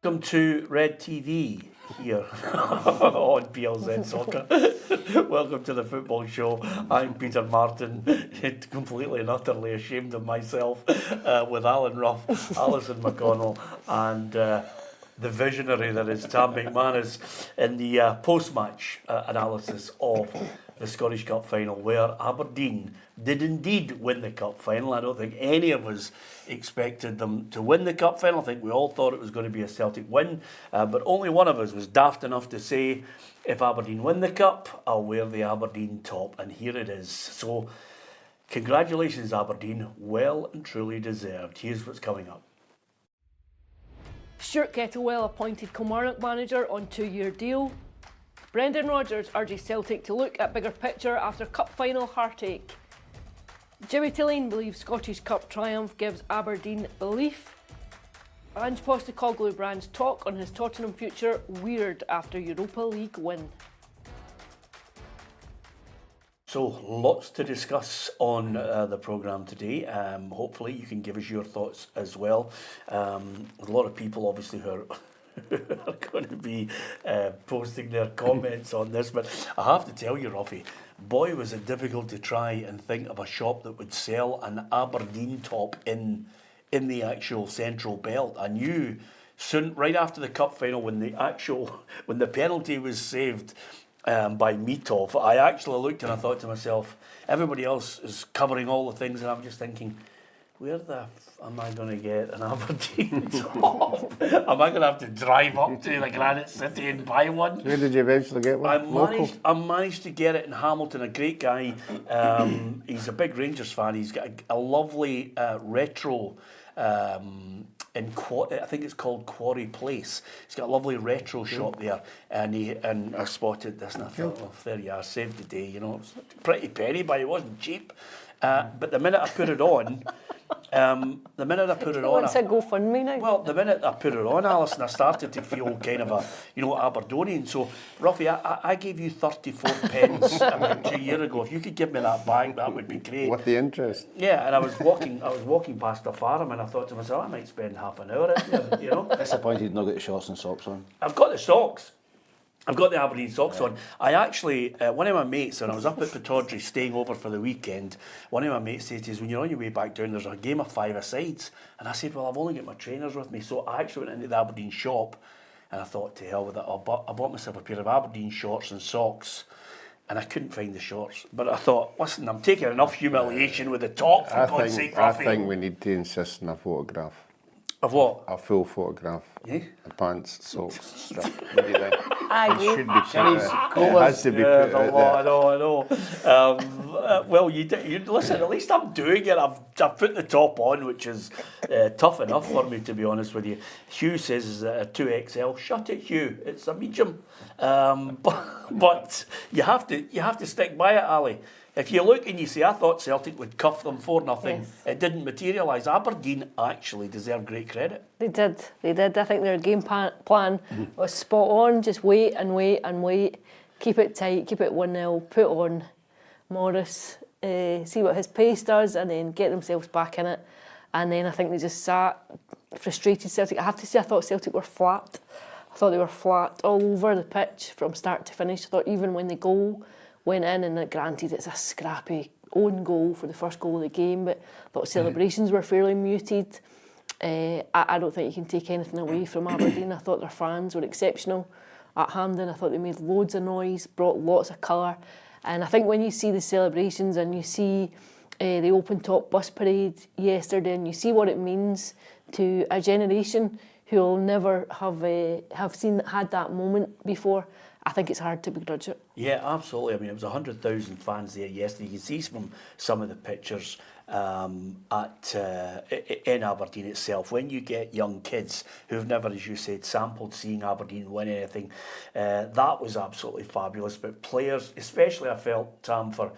Welcome to Red TV here on PLZ Soccer. Welcome to the football show. I'm Peter Martin, completely and utterly ashamed of myself, with Alan Ruff, Alison McConnell, and the visionary that is Tam McManus in the post-match analysis of the Scottish Cup final, where Aberdeen did indeed win the Cup final. I don't think any of us expected them to win the Cup final. I think we all thought it was going to be a Celtic win, but only one of us was daft enough to say, if Aberdeen win the Cup, I'll wear the Aberdeen top, and here it is. So, congratulations Aberdeen, well and truly deserved. Here's what's coming up. Stuart Kettlewell appointed Kilmarnock manager on 2-year deal. Brendan Rodgers urges Celtic to look at bigger picture after cup final heartache. Jimmy Thelin believes Scottish Cup triumph gives Aberdeen belief. And Post-Kyogo brands talk on his Tottenham future weird after Europa League win. So, lots to discuss on the programme today. Hopefully you can give us your thoughts as well. A lot of people obviously who are going to be posting their comments on this, but I have to tell you, Ruffy, boy was it difficult to try and think of a shop that would sell an Aberdeen top in the actual central belt. I knew soon, right after the cup final, when the penalty was saved by Mitov, I actually looked and I thought to myself, everybody else is covering all the things, and I'm just thinking, where the am I going to get an Aberdeen top? Am I going to have to drive up to the Granite City and buy one? Where did you eventually get one? I managed to get it in Hamilton. A great guy. He's a big Rangers fan. He's got a lovely retro. I think it's called Quarry Place. He's got a lovely retro shop there, and I spotted this and I thought, well, there you are, saved the day. You know, it was a pretty penny, but it wasn't cheap. But the minute I put it on, the minute I put it on, It's a GoFundMe now. well, the minute I put it on, Alison, I started to feel kind of a, Aberdonian. So, Ruffy, I gave you 34 pence about 2 years ago. If you could give me that back, that would be great. With the interest. Yeah, and I was walking past the farm, and I thought to myself, I might spend half an hour in there, you know. Disappointed you've not got the shorts and socks on. I've got the socks. I've got the Aberdeen socks on. I actually, one of my mates, when I was up at Pittodrie staying over for the weekend, one of my mates said to us, when you're on your way back down, there's a game of five-a-sides. And I said, well, I've only got my trainers with me. So I actually went into the Aberdeen shop, and I thought, to hell with it, I bought myself a pair of Aberdeen shorts and socks, and I couldn't find the shorts. But I thought, listen, I'm taking enough humiliation with the top, for God's sake, I Ruffy. think we need to insist on a photograph. Of what? A full photograph. Yeah? The pants, socks, strip. What do you think? Aye. It should be put out. It has to be put out there. I know. Well, you listen, at least I'm doing it. I've put the top on, which is tough enough for me, to be honest with you. Hugh says a 2XL. Shut it, Hugh. It's a medium. But you have to stick by it, Ali. If you look and you say, I thought Celtic would cuff them 4-0, Yes. It didn't materialise. Aberdeen actually deserve great credit. They did. I think their game plan was spot on. Just wait and wait and wait. Keep it tight, keep it 1-0, put on Morris, see what his pace does, and then get themselves back in it. And then I think they just sat, frustrated Celtic. I have to say, I thought Celtic were flat. I thought they were flat all over the pitch from start to finish. I thought even when the goal went in, and granted it's a scrappy own goal for the first goal of the game, but I thought celebrations were fairly muted. I don't think you can take anything away from Aberdeen. I thought their fans were exceptional at Hampden. I thought they made loads of noise, brought lots of colour. And I think when you see the celebrations and you see the open top bus parade yesterday, and you see what it means to a generation who will never have had that moment before, I think it's hard to begrudge it. Yeah, absolutely. I mean, it was 100,000 fans there yesterday. You can see from some of the pictures in Aberdeen itself. When you get young kids who've never, as you said, sampled seeing Aberdeen win anything, that was absolutely fabulous. But players, especially I felt, Tam, for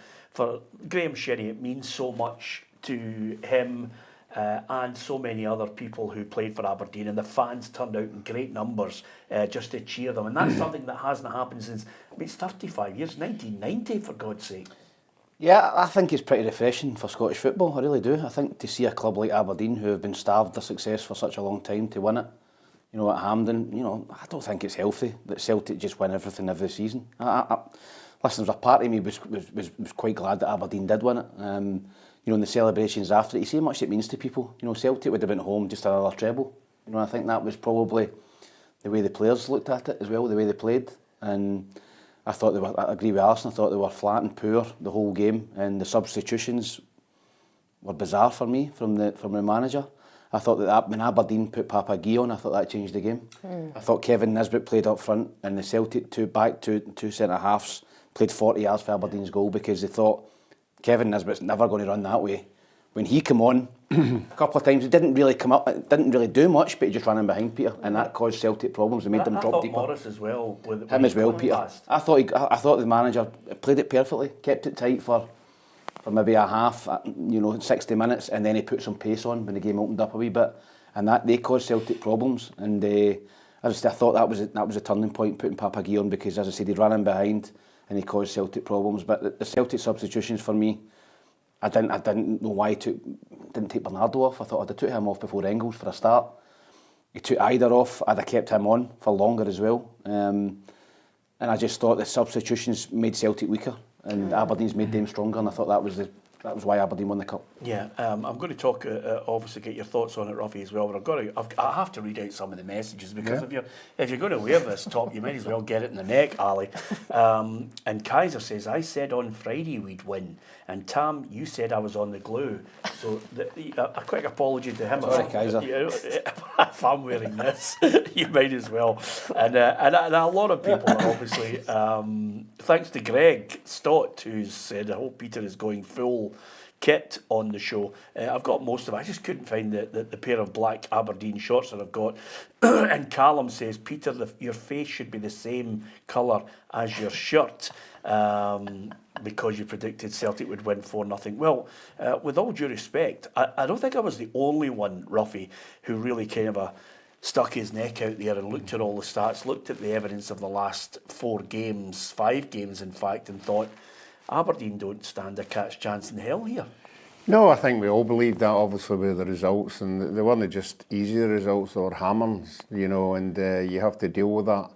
Graeme Shinnie, it means so much to him. And so many other people who played for Aberdeen, and the fans turned out in great numbers just to cheer them, and that's something that hasn't happened since, it's 35 years, 1990 for God's sake. Yeah, I think it's pretty refreshing for Scottish football, I really do. I think to see a club like Aberdeen, who have been starved of success for such a long time, to win it, you know, at Hampden, you know, I don't think it's healthy that Celtic just win everything every season. Listen, there was a part of me was quite glad that Aberdeen did win it. You know, in the celebrations after it, you see how much it means to people. You know, Celtic would have been home just another treble. You know, I think that was probably the way the players looked at it as well, the way they played. And I thought I agree with Alison, I thought they were flat and poor the whole game, and the substitutions were bizarre for me from the manager. I thought that when Aberdeen put Papagui on, I thought that changed the game. I thought Kevin Nisbet played up front, and the Celtic two centre-halves played 40 yards for Aberdeen's goal because they thought Kevin Nisbet's never going to run that way. When he came on, a couple of times, he didn't really come up, didn't really do much, but he just ran in behind Peter, and that caused Celtic problems. It made them drop deeper. Morris as well. Him as well, Peter. Past. I thought the manager played it perfectly, kept it tight for maybe a half, 60 minutes, and then he put some pace on when the game opened up a wee bit, and that they caused Celtic problems. And as I said, I thought that was a turning point, putting Papagui on, because as I said, he ran in behind and he caused Celtic problems. But the Celtic substitutions for me, I didn't know why he didn't take Bernardo off. I thought I'd have took him off before Engels for a start. He took either off, I'd have kept him on for longer as well. And I just thought the substitutions made Celtic weaker, and Aberdeen's made them stronger, and I thought that was why Aberdeen won the cup. Yeah, I'm going to talk, obviously, get your thoughts on it, Ruffy, as well. But I have to read out some of the messages, because if you're going to wear this top, you might as well get it in the neck, Ali. And Kaiser says, I said on Friday we'd win, and Tam, you said I was on the glue. So a quick apology to him. Sorry, Kaiser. If I'm wearing this, you might as well. And a lot of people are obviously, thanks to Greg Stott, who's said, I hope Peter is going full kit on the show. I've got most of it. I just couldn't find the pair of black Aberdeen shorts that I've got. And Callum says, Peter, your face should be the same colour as your shirt, because you predicted Celtic would win 4-0. Well, with all due respect, I don't think I was the only one, Ruffy, who really kind of stuck his neck out there and looked at all the stats, looked at the evidence of the last 5 games in fact, and thought, Aberdeen don't stand a catch chance in hell here. No, I think we all believed that, obviously, with the results, and they weren't just easy results, they were hammerings, and you have to deal with that.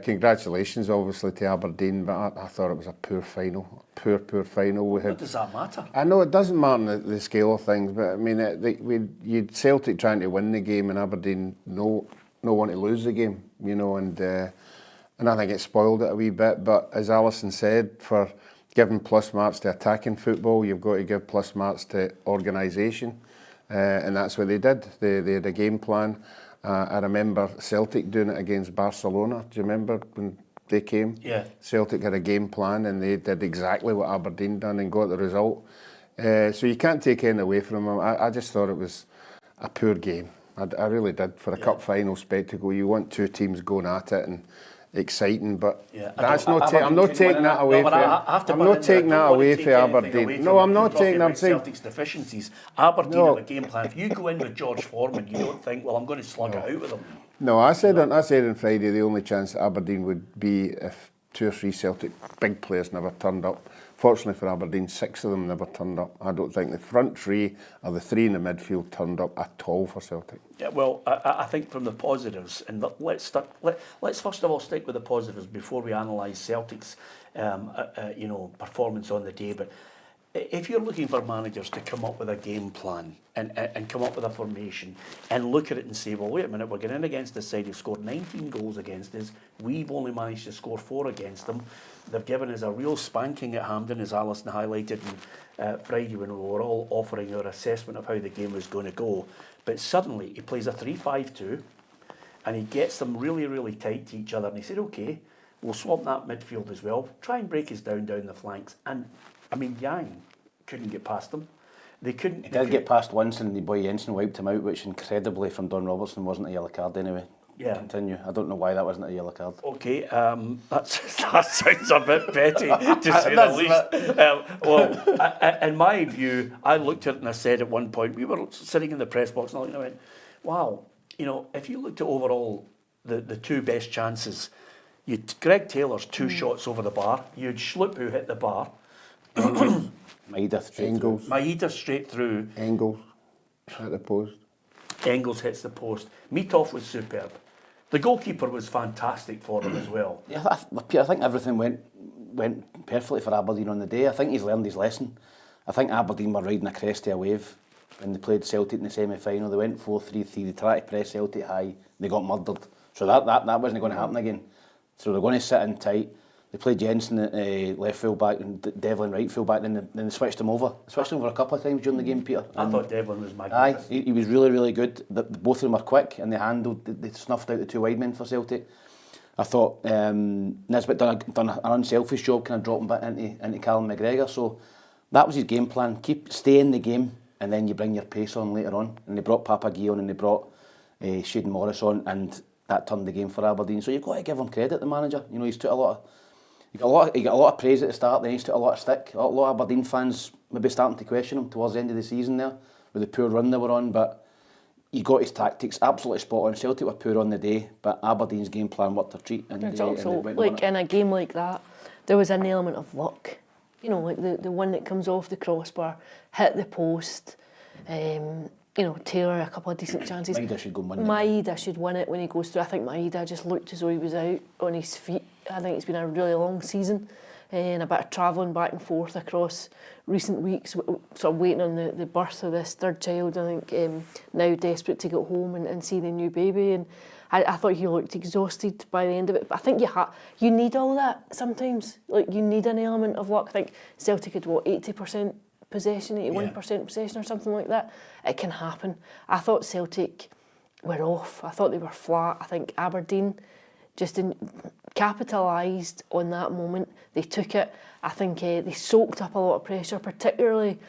Congratulations, obviously, to Aberdeen, but I thought it was a poor final. Poor final. What does that matter? I know it doesn't matter in the scale of things, but I mean, you'd Celtic trying to win the game, and Aberdeen no one to lose the game, and I think it spoiled it a wee bit. But as Alison said, for giving plus marks to attacking football, you've got to give plus marks to organisation, and that's what they did. They had a game plan. I remember Celtic doing it against Barcelona. Do you remember when they came? Yeah. Celtic had a game plan, and they did exactly what Aberdeen done and got the result. So you can't take anything away from them. I just thought it was a poor game. I really did. For a cup final spectacle, you want two teams going at it and exciting, but that's not. I'm not taking that away from. I'm not taking that away from Aberdeen. No, I'm not taking. I'm saying Celtic's deficiencies. Aberdeen have a game plan. If you go in with George Foreman, you don't think, well, I'm going to slug it out with them. No, I said on Friday the only chance Aberdeen would be if 2 or 3 Celtic big players never turned up. Fortunately for Aberdeen, 6 of them never turned up. I don't think the front 3 or the 3 in the midfield turned up at all for Celtic. Yeah, well, I think from the positives, and let's first of all stick with the positives before we analyse Celtic's performance on the day. But if you're looking for managers to come up with a game plan and come up with a formation and look at it and say, well, wait a minute, we're getting in against this side who've scored 19 goals against us. We've only managed to score 4 against them. They've given us a real spanking at Hampden, as Alison highlighted on Friday when we were all offering our assessment of how the game was going to go. But suddenly he plays a 3-5-2 and he gets them really, really tight to each other. And he said, okay, we'll swap that midfield as well. Try and break us down the flanks. And, I mean, Yang couldn't get past them. They couldn't. He did get past once, and the boy Jensen wiped him out, which incredibly from Don Robertson wasn't a yellow card anyway. Yeah. Continue. I don't know why that wasn't a yellow card. Okay, that sounds a bit petty, to say the least. In my view, I looked at it and I said at one point, we were sitting in the press box and I went, wow, if you looked at overall the 2 best chances, you'd Greg Taylor's 2 shots over the bar, you'd Schlupp who hit the bar, Maida straight Engels. Maida straight through. Engels at the post. Engels hits the post. Meathoff was superb. The goalkeeper was fantastic for him as well. Yeah, I think everything went perfectly for Aberdeen on the day. I think he's learned his lesson. I think Aberdeen were riding a crest of a wave when they played Celtic in the semi-final. They went 4-3-3. They tried to press Celtic high. They got murdered. So that wasn't going to happen again. So they're going to sit in tight. They played Jensen at left full back and Devlin right full back. Then they switched him over. They switched him over a couple of times during the game, Peter. I thought Devlin was magnificent. Aye, he was really, really good. Both of them were quick and they snuffed out the two wide men for Celtic. I thought Nisbet done an unselfish job, kind of dropping back into Callum McGregor. So that was his game plan. Stay in the game, and then you bring your pace on later on. And they brought Papagui on, and they brought Shaden Morris on, and that turned the game for Aberdeen. So you've got to give him credit, the manager. You know, he's took a lot of. He got a lot of praise at the start, then he's took a lot of stick. A lot of Aberdeen fans maybe starting to question him towards the end of the season there, with the poor run they were on, but he got his tactics absolutely spot on. Celtic were poor on the day, but Aberdeen's game plan worked a treat. And it's also, like in a game like that, there was an element of luck. You know, like the one that comes off the crossbar, hit the post, you know, Taylor a couple of decent chances. Maeda should go and win it. Maeda should win it when he goes through. I think Maeda just looked as though he was out on his feet. I think it's been a really long season and a bit of travelling back and forth across recent weeks, sort of waiting on the birth of this third child. I think now desperate to get home and see the new baby. And I thought he looked exhausted by the end of it. But I think you need all that sometimes. Like, you need an element of luck. I think Celtic had, 80% possession, 81% possession or something like that. It can happen. I thought Celtic were off. I thought they were flat. I think Aberdeen just capitalised on that moment. They took it. I think they soaked up a lot of pressure, particularly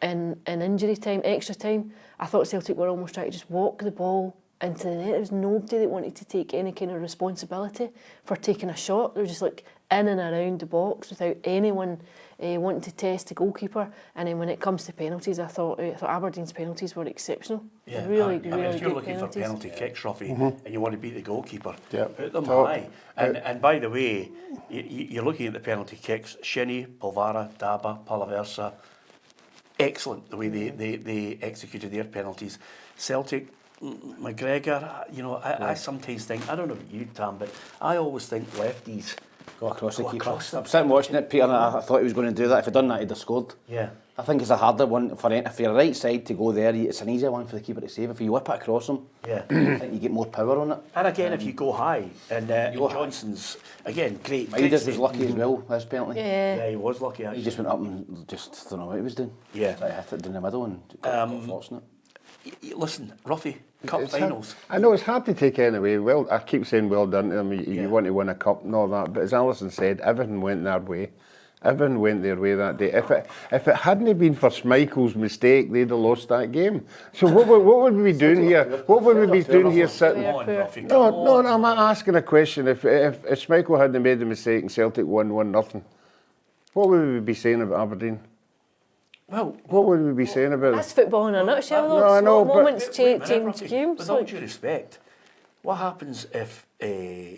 in injury time, extra time. I thought Celtic were almost trying to just walk the ball into the net. There was nobody that wanted to take any kind of responsibility for taking a shot. They were just like in and around the box without anyone wanting to test the goalkeeper. And then when it comes to penalties, I thought Aberdeen's penalties were exceptional. Yeah, really, I mean, really if you're good looking penalties. for penalty kicks, Ruffy, and you want to beat the goalkeeper, put them So, high. And by the way, you're looking at the penalty kicks. Shinnie, Polvara, Daba, Palaversa, excellent the way they executed their penalties. Celtic, McGregor, you know, I sometimes think, I don't know about you, Tam, but I always think lefties Go across the keeper. across them. I'm sitting watching it, Peter, and I thought he was going to do that. If he'd done that, he'd have scored. Yeah. I think it's a harder one for your right side to go there. It's an easier one for the keeper to save. If you whip it across him, Yeah. I think you get more power on it. And again, if you go high, and Johnson's, again, great. Midas was lucky as well, this penalty. Yeah, he was lucky, He actually. just went up and just don't know what he was doing. Yeah. Tried to hit it in the middle and got fortunate. Listen, Ruffy, cup It's finals. I know it's hard to take any away. Well, I keep saying well done to them. You want to win a cup and all that. But as Alison said, everything went their way. Everyone went their way that day. If it hadn't been for Schmeichel's mistake, they'd have lost that game. So what would we be doing here? What would we be doing here sitting? Come on, Ruffy, No, I'm asking a question. If Schmeichel hadn't made the mistake and Celtic won 1-0, what would we be saying about Aberdeen? Well, What would we be saying about That's it? football in a nutshell, though. No, I know, but- Moments wait a minute, change Ruffy, games. with all Like, due respect, what happens if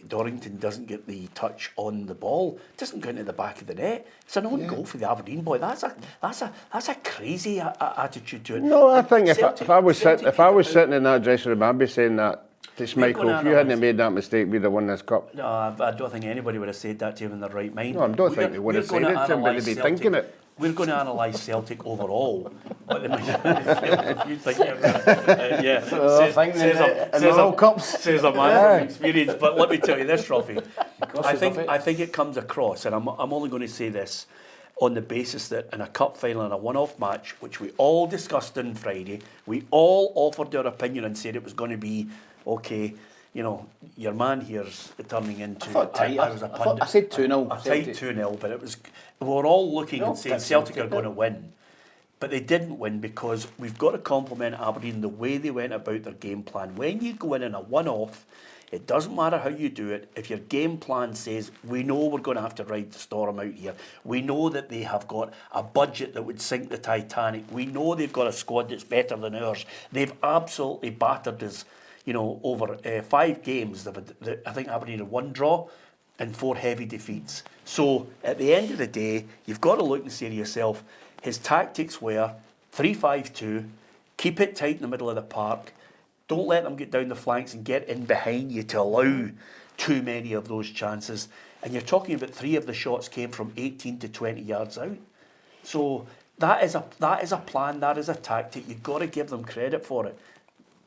Dorrington doesn't get the touch on the ball? It doesn't go into the back of the net. It's an own goal for the Aberdeen boy. That's a crazy attitude to it. No, I think if I was Celtic sitting in that dressing room, I'd be saying that to Schmeichel. If you hadn't made that mistake, we'd have won this cup. No, I don't think anybody would have said that to him in their right mind. No, I don't think they would have said it to him, but they'd be thinking it. We're going to analyse Celtic overall. What they might if you think yeah. Says a man from experience. But let me tell you this, Ruffy. I think it comes across, and I'm only going to say this on the basis that in a cup final and a one-off match, which we all discussed on Friday, we all offered our opinion and said it was going to be okay. You know, your man here's turning into. I said 2-0. I tight 2-0, but it was. We were all looking and saying Celtic are going to win, but they didn't win because we've got to compliment Aberdeen the way they went about their game plan. When you go in a one-off, it doesn't matter how you do it. If your game plan says we know we're going to have to ride the storm out here, we know that they have got a budget that would sink the Titanic. We know they've got a squad that's better than ours. They've absolutely battered us. You know, over 5 games, I think Aberdeen had 1 draw and 4 heavy defeats. So at the end of the day, you've got to look and say to yourself, his tactics were 3-5-2, keep it tight in the middle of the park, Don't let them get down the flanks and get in behind you to allow too many of those chances. And you're talking about 3 of the shots came from 18 to 20 yards out. So that is a plan, that is a tactic. You've got to give them credit for it.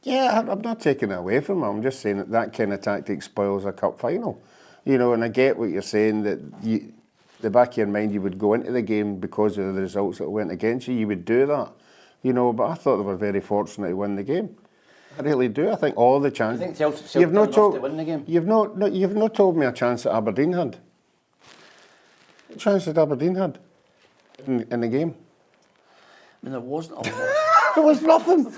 Yeah, I'm not taking it away from him. I'm just saying that kind of tactic spoils a cup final. You know, and I get what you're saying, that the back of your mind, you would go into the game because of the results that went against you. You would do that, you know. But I thought they were very fortunate to win the game. I really do. I think all the chances. I think Celtic you've not told to win the game. You've not told me a chance that Aberdeen had. A chance that Aberdeen had in the game. I mean, there wasn't a lot. There was nothing.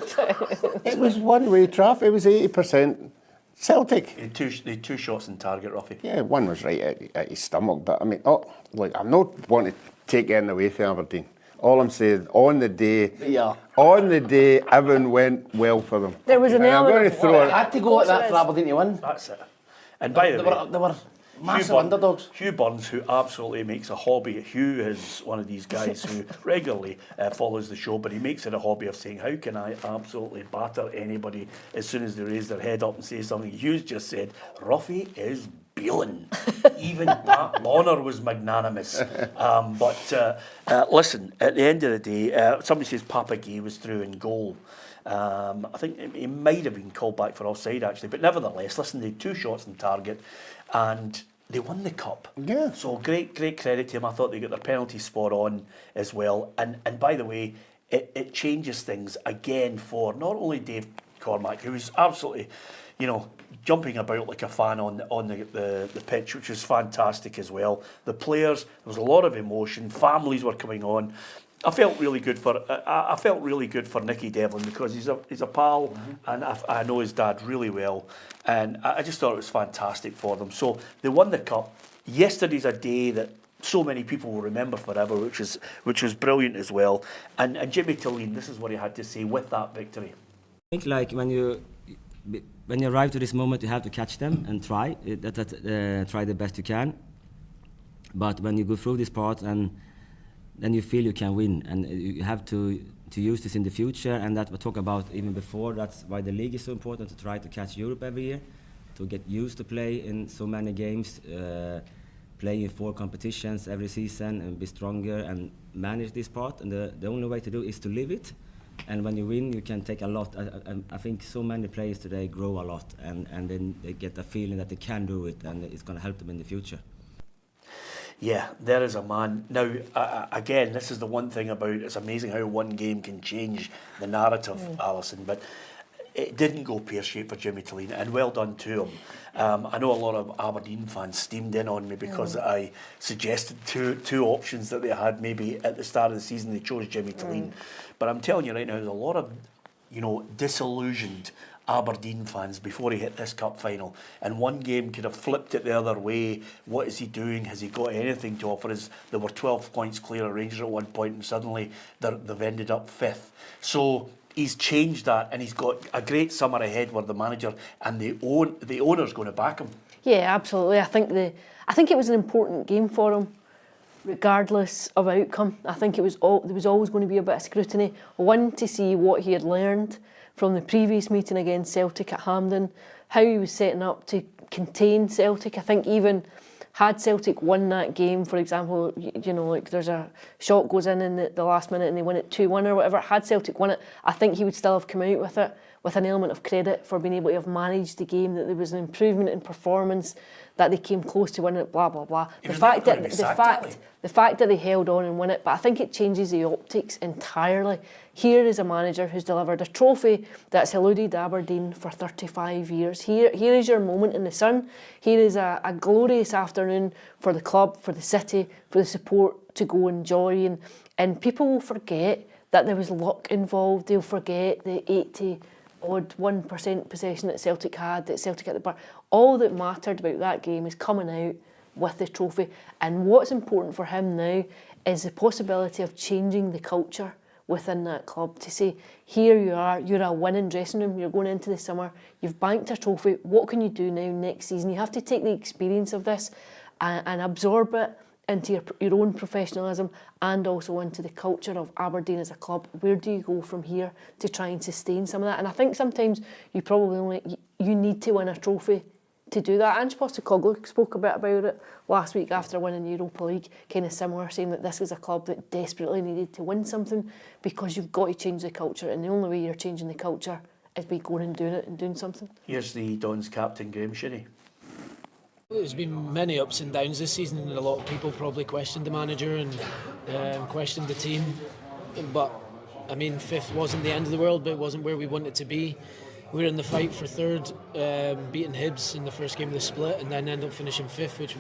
It was one-way traffic. It was 80% Celtic. They had 2 shots in target, Ruffy. Yeah, one was right at his stomach. But I mean, I'm not wanting to take anything away from Aberdeen. All I'm saying, on the day, everything went well for them. There was an element. It had to go at that for Aberdeen to win. That's it. And by the way, they were massive underdogs. Hugh Burns, who absolutely makes a hobby. Hugh is one of these guys who regularly follows the show, but he makes it a hobby of saying, how can I absolutely batter anybody as soon as they raise their head up and say something? Hugh's just said, Ruffy is Beelan. Even Pat Bonner was magnanimous. But listen, at the end of the day, somebody says Papa Gay was through in goal. I think he might have been called back for offside, actually. But nevertheless, listen, they had 2 shots on target and they won the cup. Yeah. So great credit to him. I thought they got their penalty spot on as well. And by the way, it changes things again for not only Dave Cormack, who was absolutely, you know, jumping about like a fan on the pitch, which was fantastic as well. The players, there was a lot of emotion. Families were coming on. I felt really good for Nicky Devlin because he's a pal, and I know his dad really well, and I just thought it was fantastic for them. So they won the cup. Yesterday's a day that so many people will remember forever, which was brilliant as well. And Jimmy Thelin, this is what he had to say with that victory. I think like when you arrive to this moment, you have to catch them and try the best you can. But when you go through this part and then you feel you can win, and you have to use this in the future, and that we talk about even before. That's why the league is so important, to try to catch Europe every year, to get used to play in so many games, play in 4 competitions every season, and be stronger and manage this part. And the only way to do is to live it. And when you win, you can take a lot. I think so many players today grow a lot, and then they get a feeling that they can do it, and it's going to help them in the future. Yeah, there is a man. Now, again, this is the one thing about it's amazing how one game can change the narrative, Alison, but it didn't go pear-shaped for Jimmy Thelin, and well done to him. I know a lot of Aberdeen fans steamed in on me because I suggested two options that they had maybe at the start of the season. They chose Jimmy Thelin. But I'm telling you right now, there's a lot of, disillusioned Aberdeen fans before he hit this cup final, and one game could have flipped it the other way. What is he doing? Has he got anything to offer us? There were 12 points clear of Rangers at one point, and suddenly they've ended up 5th. So he's changed that, and he's got a great summer ahead where the manager and the owner's going to back him. Yeah, absolutely. I think it was an important game for him, regardless of outcome. I think there was always going to be a bit of scrutiny. One, to see what he had learned from the previous meeting against Celtic at Hampden, how he was setting up to contain Celtic. I think even had Celtic won that game, for example, like there's a shot goes in the last minute and they win it 2-1 or whatever, had Celtic won it, I think he would still have come out with it with an element of credit for being able to have managed the game, that there was an improvement in performance, that they came close to winning it, blah, blah, blah. The fact that they held on and won it, but I think it changes the optics entirely. Here is a manager who's delivered a trophy that's eluded Aberdeen for 35 years. Here is your moment in the sun. Here is a glorious afternoon for the club, for the city, for the support to go enjoy. And people will forget that there was luck involved. They'll forget the 81% possession that Celtic had at the bar. All that mattered about that game is coming out with the trophy. And what's important for him now is the possibility of changing the culture within that club, to say, here you are, you're a winning dressing room, you're going into the summer, you've banked a trophy, what can you do now next season? You have to take the experience of this and absorb it into your own professionalism and also into the culture of Aberdeen as a club. Where do you go from here to try and sustain some of that? And I think sometimes you probably you need to win a trophy to do that. Ange Postecoglou spoke a bit about it last week after winning the Europa League, kind of similar, saying that this was a club that desperately needed to win something because you've got to change the culture, and the only way you're changing the culture is by going and doing it and doing something. Here's the Dons captain, Graeme Shinnie. There's been many ups and downs this season, and a lot of people probably questioned the manager and questioned the team. But I mean, 5th wasn't the end of the world, but it wasn't where we wanted to be. We were in the fight for 3rd, beating Hibs in the first game of the split, and then ended up finishing 5th, which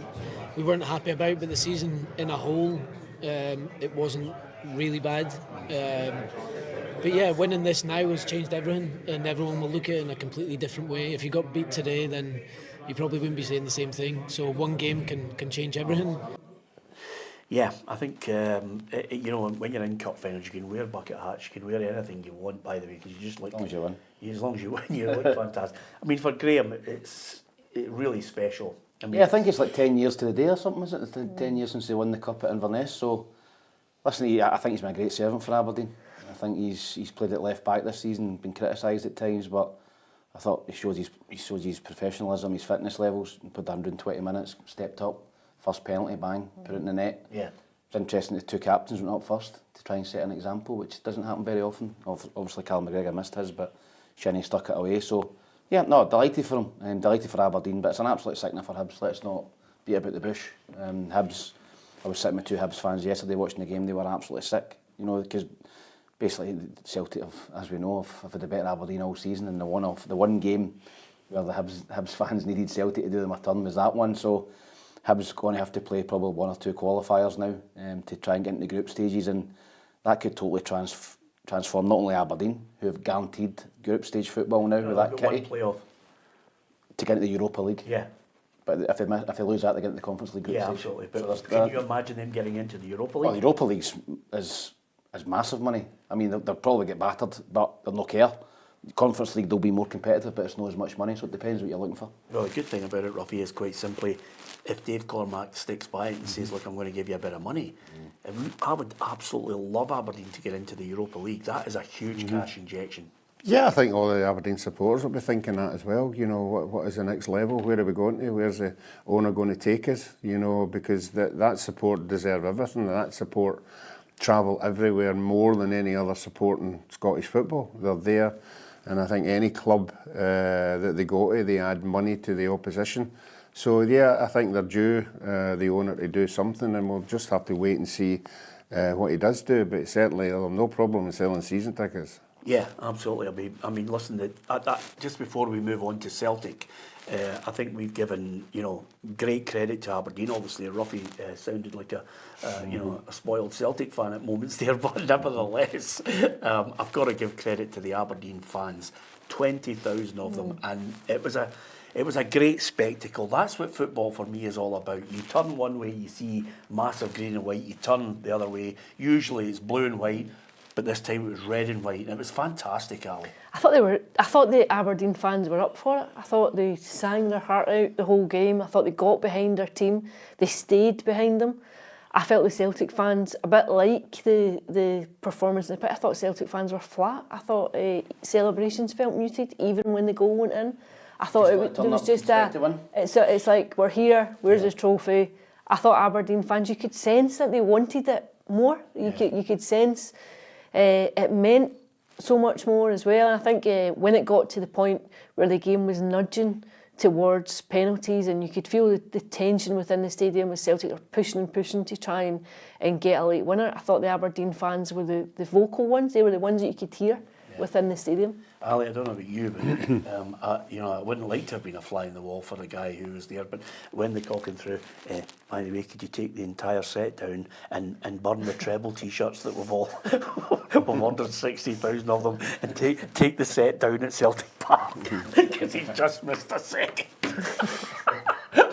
we weren't happy about. But the season in a whole, it wasn't really bad. But yeah, winning this now has changed everything, and everyone will look at it in a completely different way. If you got beat today, then you probably wouldn't be saying the same thing. So one game can change everything. Yeah, I think, you know, when you're in cup finals, you can wear bucket hats, you can wear anything you want, by the way, because you just look... As long as you win. As long as you win, you look fantastic. I mean, for Graeme, it's really special. I mean, Yeah, I think it's like 10 years to the day or something, isn't it? It's 10 years since they won the cup at Inverness. So, listen, I think he's been a great servant for Aberdeen. I think he's played at left back this season, been criticised at times, but I thought he showed his professionalism, his fitness levels. He played 120 minutes, stepped up, first penalty, bang, put it in the net. Yeah. It's interesting that 2 captains went up first to try and set an example, which doesn't happen very often. Obviously, Callum McGregor missed his, but Shinnie stuck it away. So, yeah, no, delighted for him, and delighted for Aberdeen, but it's an absolute sickener for Hibs. Let's not beat about the bush. Hibs, I was sitting with 2 Hibs fans yesterday watching the game. They were absolutely sick, you know, because basically Celtic, as we know, have had a better Aberdeen all season, and the one game where the Hibs fans needed Celtic to do them a turn was that one. So Hibs going to have to play probably 1 or 2 qualifiers now to try and get into group stages, and that could totally transform not only Aberdeen, who have guaranteed group stage football now with that kitty, playoff to get into the Europa League. Yeah. But if they lose that, they get into the Conference League group Yeah, stage. absolutely. But So can you imagine them getting into the Europa League? Well, the Europa League's is massive money. I mean, they'll probably get battered, but they'll not care. The Conference League, they'll be more competitive, but it's not as much money, so it depends what you're looking for. Well, the good thing about it, Ruffy, is quite simply, if Dave Cormack sticks by it and says, look, I'm going to give you a bit of money, I would absolutely love Aberdeen to get into the Europa League. That is a huge cash injection. Yeah, I think all the Aberdeen supporters will be thinking that as well. You know, what is the next level? Where are we going to? Where's the owner going to take us? You know, because that support deserve everything. That support travel everywhere more than any other support in Scottish football. They're there, and I think any club that they go to, they add money to the opposition. So yeah, I think they're due the owner to do something, and we'll just have to wait and see what he does do. But certainly, they'll have no problem in selling season tickets. Yeah, absolutely. I mean, listen, just before we move on to Celtic, I think we've given, you know, great credit to Aberdeen. Obviously, Ruffy sounded like a spoiled Celtic fan at moments there, but nevertheless, I've got to give credit to the Aberdeen fans. 20,000 of them, and it was a great spectacle. That's what football for me is all about. You turn one way, you see massive green and white. You turn the other way. Usually it's blue and white, but this time it was red and white, and it was fantastic, Ali. I thought the Aberdeen fans were up for it. I thought they sang their heart out the whole game. I thought they got behind their team. They stayed behind them. I felt the Celtic fans, a bit like the performance in the pitch, I thought Celtic fans were flat. I thought celebrations felt muted, even when the goal went in. I thought it was just it's like, we're here, where's the trophy? I thought Aberdeen fans, you could sense that they wanted it more. You could sense it meant so much more as well. And I think when it got to the point where the game was nudging towards penalties, and you could feel the tension within the stadium with Celtic are pushing and pushing to try and get a late winner, I thought the Aberdeen fans were the vocal ones. They were the ones that you could hear within the stadium. Ali, I don't know about you, but I wouldn't like to have been a fly in the wall for the guy who was there. But when the cocking through, by the way, could you take the entire set down and burn the treble T-shirts that we've ordered 60,000 of them, and take the set down at Celtic Park because he's just missed a second.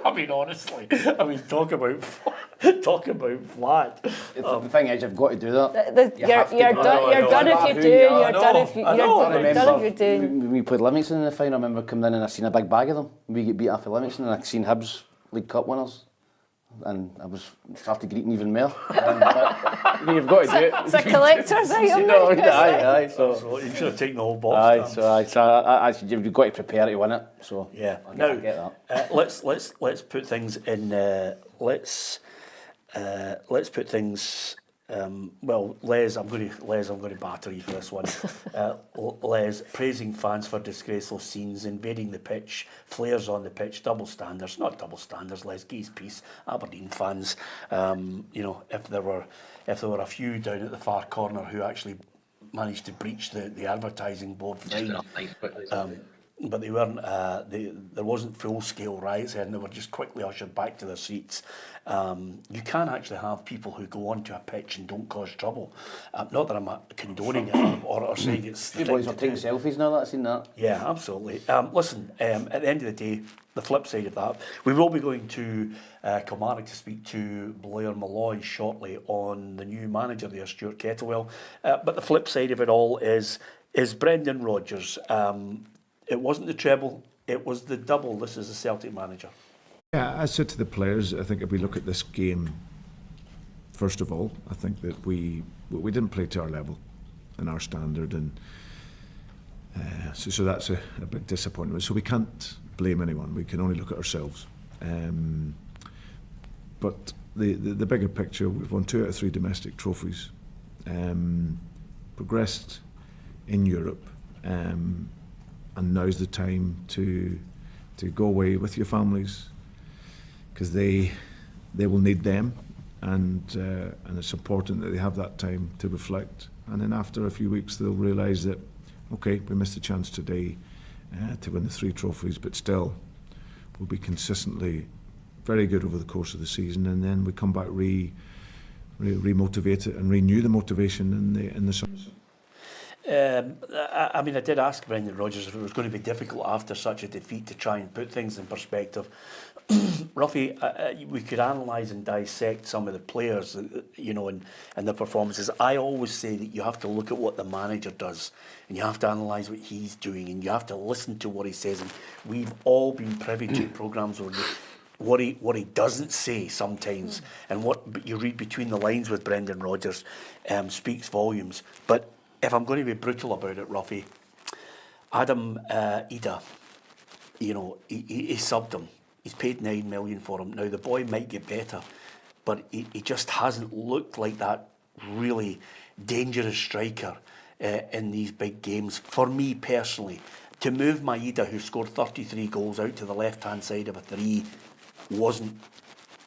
I mean, honestly, talk about flat. The thing is, you've got to do that. You're done if you're doing. You're done if you're doing. When we played Livingston in the final, I remember coming in and I seen a big bag of them. We get beat after Livingston, and I seen Hibs League Cup winners. and I was started greeting even more. You've got to do it. It's a collector's item. No, aye. So Absolutely. You should have taken the whole box. You've got to prepare to win it. So Yeah. I Now, get that. let's put things in. Let's put things. Well, Les, I'm going to batter you for this one. Les, praising fans for disgraceful scenes, invading the pitch, flares on the pitch, double standards, not double standards. Les, get his piece. Aberdeen fans, if there were a few down at the far corner who actually managed to breach the advertising board fine. But they weren't. There wasn't full-scale riots here, and they were just quickly ushered back to their seats. You can actually have people who go onto a pitch and don't cause trouble. Not that I'm condoning it or saying it's the Few thing boys to are taking do. selfies now. I've seen that. Yeah, absolutely. Listen, at the end of the day, the flip side of that, we will be going to Kilmarnock to speak to Blair Malloy shortly on the new manager there, Stuart Kettlewell. But the flip side of it all is Brendan Rodgers. It wasn't the treble, it was the double. This is the Celtic manager. Yeah, I said to the players, I think if we look at this game, first of all, I think that we didn't play to our level and our standard, and so that's a big disappointment. So we can't blame anyone, we can only look at ourselves. But the bigger picture, we've won 2 out of 3 domestic trophies, progressed in Europe, and now's the time to go away with your families, because they will need them, and it's important that they have that time to reflect. And then after a few weeks, they'll realise that, okay, we missed a chance today to win the 3 trophies, but still we'll be consistently very good over the course of the season, and then we come back re-motivated and renew the motivation in the summer. I mean, I did ask Brendan Rodgers if it was going to be difficult after such a defeat to try and put things in perspective. Ruffy, we could analyse and dissect some of the players, and their performances. I always say that you have to look at what the manager does, and you have to analyse what he's doing, and you have to listen to what he says. And we've all been privy to programmes where what he doesn't say sometimes, and what you read between the lines with Brendan Rodgers speaks volumes. But if I'm going to be brutal about it, Ruffy, Adam Ida, he subbed him. He's paid $9 million for him. Now, the boy might get better, but he just hasn't looked like that really dangerous striker in these big games. For me personally, to move Maeda, who scored 33 goals, out to the left-hand side of a 3 wasn't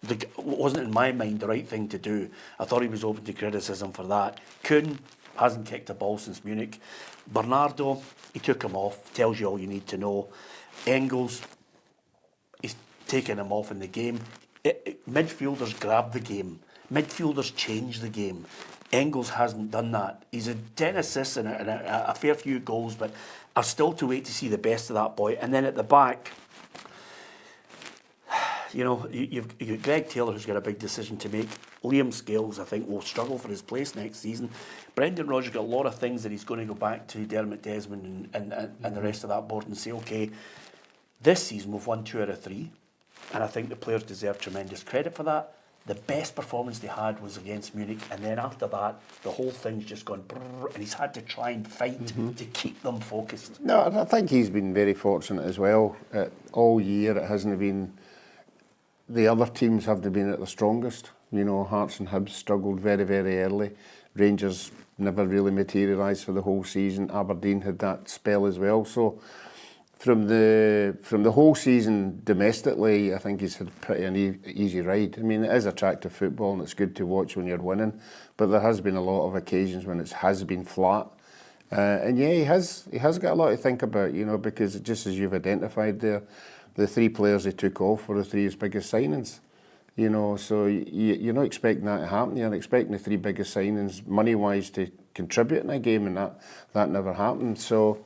in my mind the right thing to do. I thought he was open to criticism for that. Kuhn hasn't kicked a ball since Munich. Bernardo, he took him off, tells you all you need to know. Engels, he's taken him off in the game. Midfielders grab the game. Midfielders change the game. Engels hasn't done that. He's had 10 assists and a fair few goals, but I'm still to wait to see the best of that boy. And then at the back, you've got Greg Taylor, who's got a big decision to make. Liam Scales, I think, will struggle for his place next season. Brendan Rodgers got a lot of things that he's going to go back to Dermot Desmond and the rest of that board and say, okay, this season we've won 2 out of 3, and I think the players deserve tremendous credit for that. The best performance they had was against Munich, and then after that, the whole thing's just gone brrr, and he's had to try and fight to keep them focused. No, I think he's been very fortunate as well. All year it hasn't been. The other teams haven't been at their strongest. Hearts and Hibs struggled very, very early. Rangers never really materialised for the whole season. Aberdeen had that spell as well. So from the whole season domestically, I think he's had an easy ride. I mean, it is attractive football and it's good to watch when you're winning, but there has been a lot of occasions when it has been flat. And yeah, he has got a lot to think about, because just as you've identified there, the 3 players he took off were the 3 his biggest signings. So you're not expecting that to happen. You're expecting the 3 biggest signings, money-wise, to contribute in a game, and that never happened. So,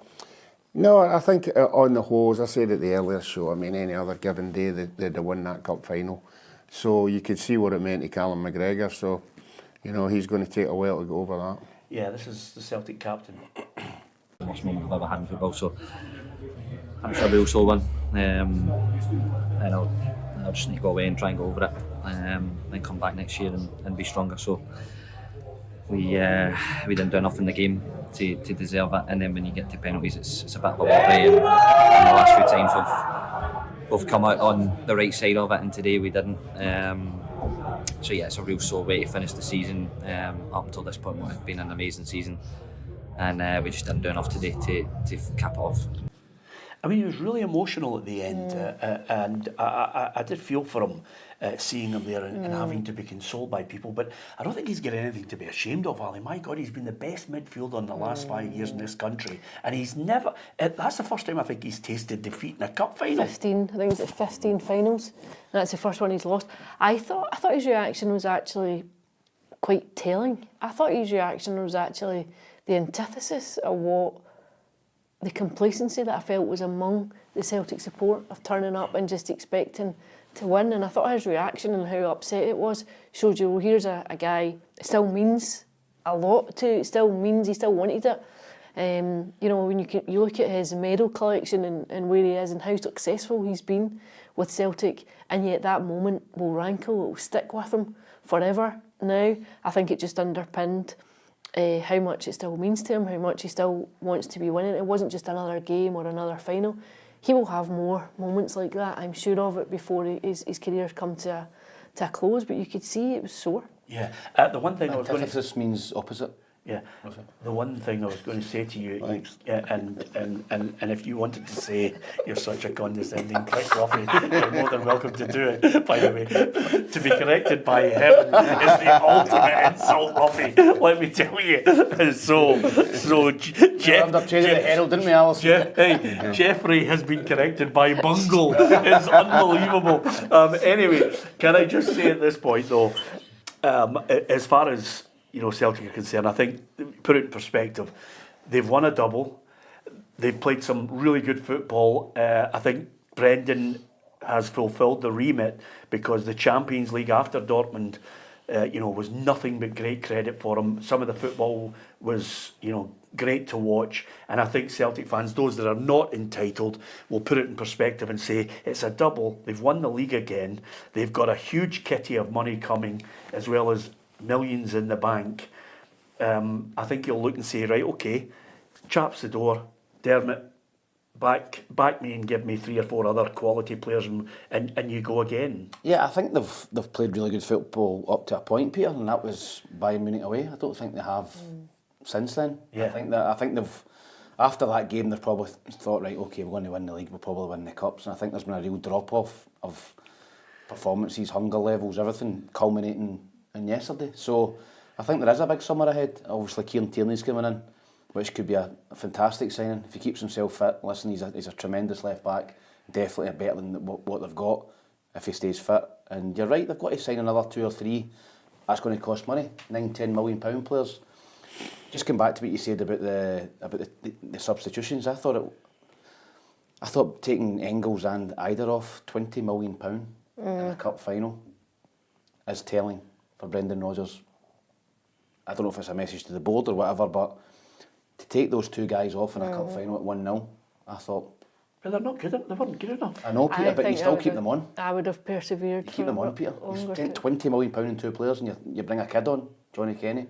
no, I think on the whole, as I said at the earlier show, I mean, any other given day, they'd have won that cup final. So you could see what it meant to Callum McGregor. So, he's going to take a while to go over that. Yeah, this is the Celtic captain. Worst moment I've ever had in football, so I'm sure we'll still win. And I'll just need to go away and try and go over it. and come back next year and be stronger. So we didn't do enough in the game to deserve it, and then when you get to penalties, it's a bit of a lottery. And the last few times we've come out on the right side of it, and today we didn't. So yeah, it's a real sore way to finish the season. Up until this point, it's been an amazing season, and we just didn't do enough today to cap it off. I mean, he was really emotional at the end, and I did feel for him, seeing him there and having to be consoled by people. But I don't think he's got anything to be ashamed of, Ali. My God, he's been the best midfielder in the last 5 years in this country, and he's never. That's the first time I think he's tasted defeat in a cup final. 15, I think it's 15 finals, and that's the first one he's lost. I thought his reaction was actually quite telling. I thought his reaction was actually the antithesis of what the complacency that I felt was among the Celtic support of turning up and just expecting to win. And I thought his reaction and how upset it was showed you, well, here's a guy, it still means a lot to, it still means he still wanted it. You know, when you look at his medal collection and where he is and how successful he's been with Celtic, and yet that moment will rankle, it will stick with him forever now. I think it just underpinned how much it still means to him, how much he still wants to be winning. It wasn't just another game or another final. He will have more moments like that, I'm sure of it, before his career's come to a close, but you could see it was sore. Yeah, the one thing I was going to... Antithesis means opposite. Yeah, the one thing I was going to say to you, and if you wanted to say you're such a condescending prick, Ruffy, you're more than welcome to do it, by the way. To be corrected by him is the ultimate insult, Ruffy, let me tell you. Jeffrey has been corrected by Bungle. It's unbelievable. Anyway, can I just say at this point, though, as far as Celtic are concerned, I think, put it in perspective, they've won a double, they've played some really good football. I think Brendan has fulfilled the remit, because the Champions League after Dortmund, was nothing but great credit for him. Some of the football was, great to watch, and I think Celtic fans, those that are not entitled, will put it in perspective and say it's a double. They've won the league again. They've got a huge kitty of money coming, as well as millions in the bank. I think you'll look and say, right, okay, chaps the door, Dermot, back me and give me 3 or 4 other quality players, and you go again. Yeah, I think they've played really good football up to a point, Peter, and that was Bayern Munich away. I don't think they have since then. Yeah. I think they've, after that game, they've probably thought, right, okay, we're going to win the league, we'll probably win the cups, and I think there's been a real drop off of performances, hunger levels, everything culminating in yesterday. So I think there is a big summer ahead. Obviously Kieran Tierney's coming in, which could be a fantastic signing if he keeps himself fit. Listen, he's a tremendous left back, definitely better than what they've got if he stays fit. And you're right, they've got to sign another 2 or 3. That's going to cost money, £9-10 million players. Just come back to what you said about the substitutions. I thought taking Engels and Eider off, £20 million in a cup final is telling for Brendan Rodgers. I don't know if it's a message to the board or whatever, but to take those 2 guys off in a cup final at 1-0, I thought... But they're not good. They weren't good enough. I know, Peter, but you still keep them on. I would have persevered. You keep them on, Peter. You spent £20 million in 2 players, and you bring a kid on, Johnny Kenny.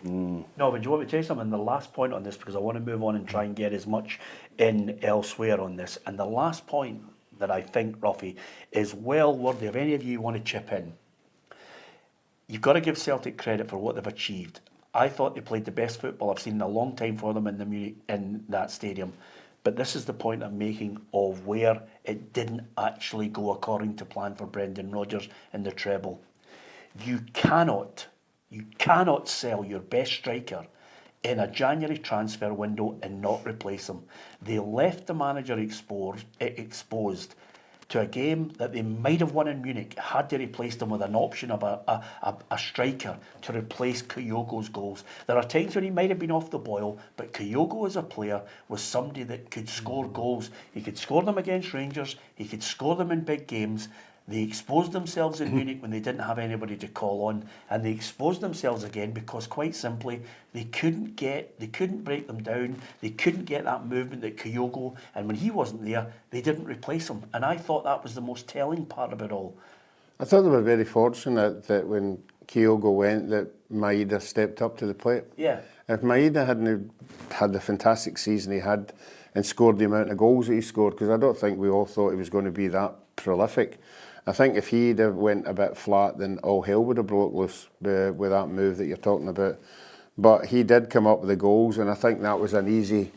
No, but do you want me to tell you something? The last point on this, because I want to move on and try and get as much in elsewhere on this. And the last point that I think, Ruffy, is well worthy of any of you who want to chip in. You've got to give Celtic credit for what they've achieved. I thought they played the best football I've seen in a long time for them in that stadium. But this is the point I'm making of where it didn't actually go according to plan for Brendan Rodgers in the treble. You cannot sell your best striker in a January transfer window and not replace him. They left the manager exposed to a game that they might have won in Munich had they replaced him with an option of a striker to replace Kyogo's goals. There are times when he might have been off the boil, but Kyogo as a player was somebody that could score goals. He could score them against Rangers, he could score them in big games. They exposed themselves in Munich when they didn't have anybody to call on, and they exposed themselves again because, quite simply, they couldn't break them down. They couldn't get that movement that Kyogo, and when he wasn't there, they didn't replace him. And I thought that was the most telling part of it all. I thought they were very fortunate that when Kyogo went, that Maeda stepped up to the plate. Yeah. If Maeda hadn't had the fantastic season he had and scored the amount of goals that he scored, because I don't think we all thought he was going to be that prolific. I think if he'd have went a bit flat, then all hell would have broke loose with that move that you're talking about. But he did come up with the goals, and I think that was an easy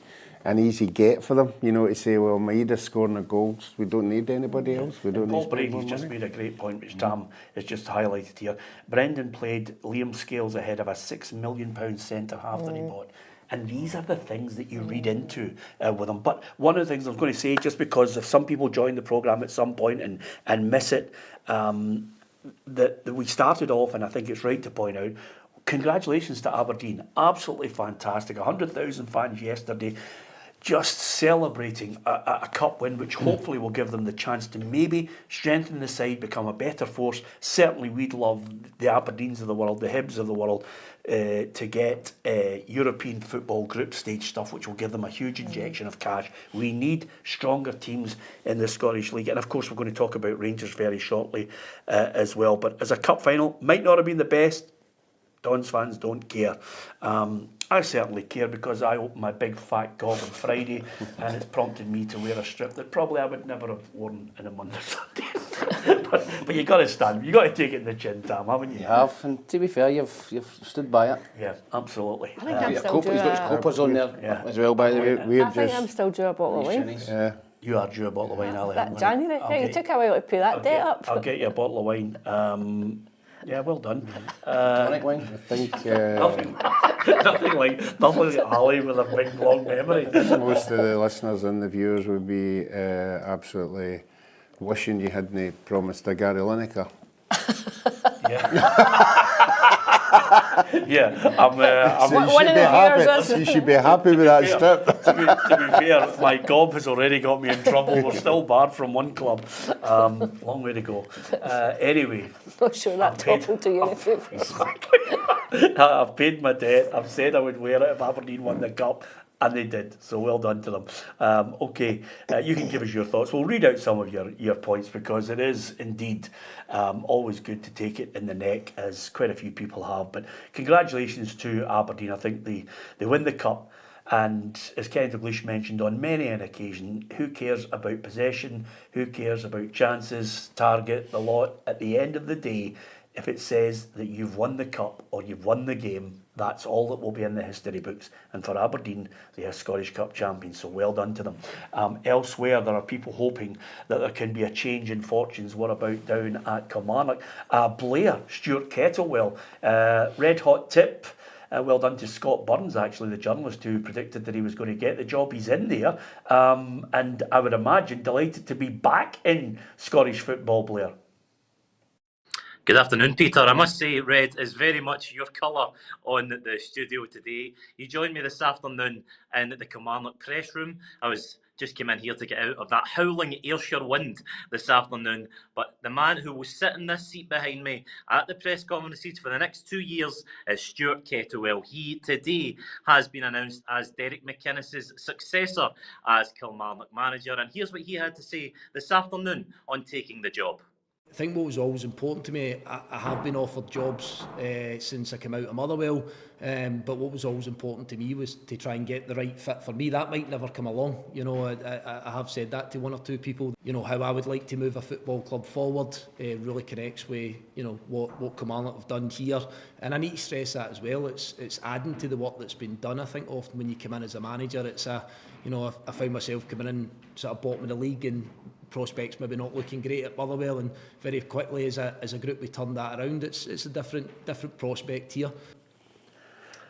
get for them, you know, to say, well, Maeda's scoring the goals, we don't need anybody else. We don't Paul need to spend more Brady's just money. made a great point, which Tam has just highlighted here. Brendan played Liam Scales ahead of a £6 million centre-half that he bought. And these are the things that you read into with them. But one of the things I was going to say, just because if some people join the programme at some point and miss it, that we started off, and I think it's right to point out, congratulations to Aberdeen. Absolutely fantastic. 100,000 fans yesterday just celebrating a cup win, which hopefully will give them the chance to maybe strengthen the side, become a better force. Certainly we'd love the Aberdeens of the world, the Hibs of the world, to get European football group stage stuff, which will give them a huge injection of cash. We need stronger teams in the Scottish League. And of course, we're going to talk about Rangers very shortly as well. But as a cup final, might not have been the best. Dons fans don't care. I certainly care because I opened my big fat gob on Friday and it's prompted me to wear a strip that probably I would never have worn in a month or Sundays. but you got to stand, you got to take it in the chin, Tam, haven't you? You have, and to be fair, you've stood by it. Yeah, absolutely. I think I'm He's still due got his coppers on there Yeah. as well, by the way. I think I'm still due a bottle of wine. Shinnies. You are due a bottle of wine, Ali. That January. I'll Yeah, you get- took a while to pay that debt up. I'll get you a bottle of wine. Yeah, well done. Tonic wine. I think Nothing like Ali with a big long memory. most of the listeners and the viewers would be absolutely wishing you hadn't promised a Gary Lineker. Yeah, I'm One of the viewers is. You should be happy with that strip. to be fair, my gob has already got me in trouble. We're still barred from one club. Long way to go. Anyway. Not sure that toppled to you. I've paid my debt. I've said I would wear it if Aberdeen won the cup. And they did, so well done to them. Okay, you can give us your thoughts. We'll read out some of your points because it is indeed always good to take it in the neck, as quite a few people have. But congratulations to Aberdeen. I think they win the cup. And as Ken Dalglish mentioned on many an occasion, who cares about possession? Who cares about chances, target, the lot? At the end of the day, if it says that you've won the cup or you've won the game, that's all that will be in the history books. And for Aberdeen, they are Scottish Cup champions, so well done to them. Elsewhere, there are people hoping that there can be a change in fortunes. What about down at Kilmarnock? Blair, Stuart Kettlewell, red hot tip. Well done to Scott Burns, actually, the journalist who predicted that he was going to get the job. He's in there. And I would imagine delighted to be back in Scottish football, Blair. Good afternoon, Peter. I must say, red is very much your colour on the studio today. You joined me this afternoon in the Kilmarnock press room. I just came in here to get out of that howling Ayrshire wind this afternoon. But the man who will sit in this seat behind me at the press conference seat for the next 2 years is Stuart Kettlewell. He today has been announced as Derek McInnes's successor as Kilmarnock manager. And here's what he had to say this afternoon on taking the job. I think what was always important to me, I have been offered jobs since I came out of Motherwell, but what was always important to me was to try and get the right fit for me. That might never come along. You know, I have said that to one or two people. You know, how I would like to move a football club forward really connects with, you know, what Kilmarnock have done here. And I need to stress that as well. It's adding to the work that's been done. I think often when you come in as a manager, it's you know, I found myself coming in sort of bottom of the league and prospects maybe not looking great at Motherwell, and very quickly as a group we turned that around. It's a different prospect here.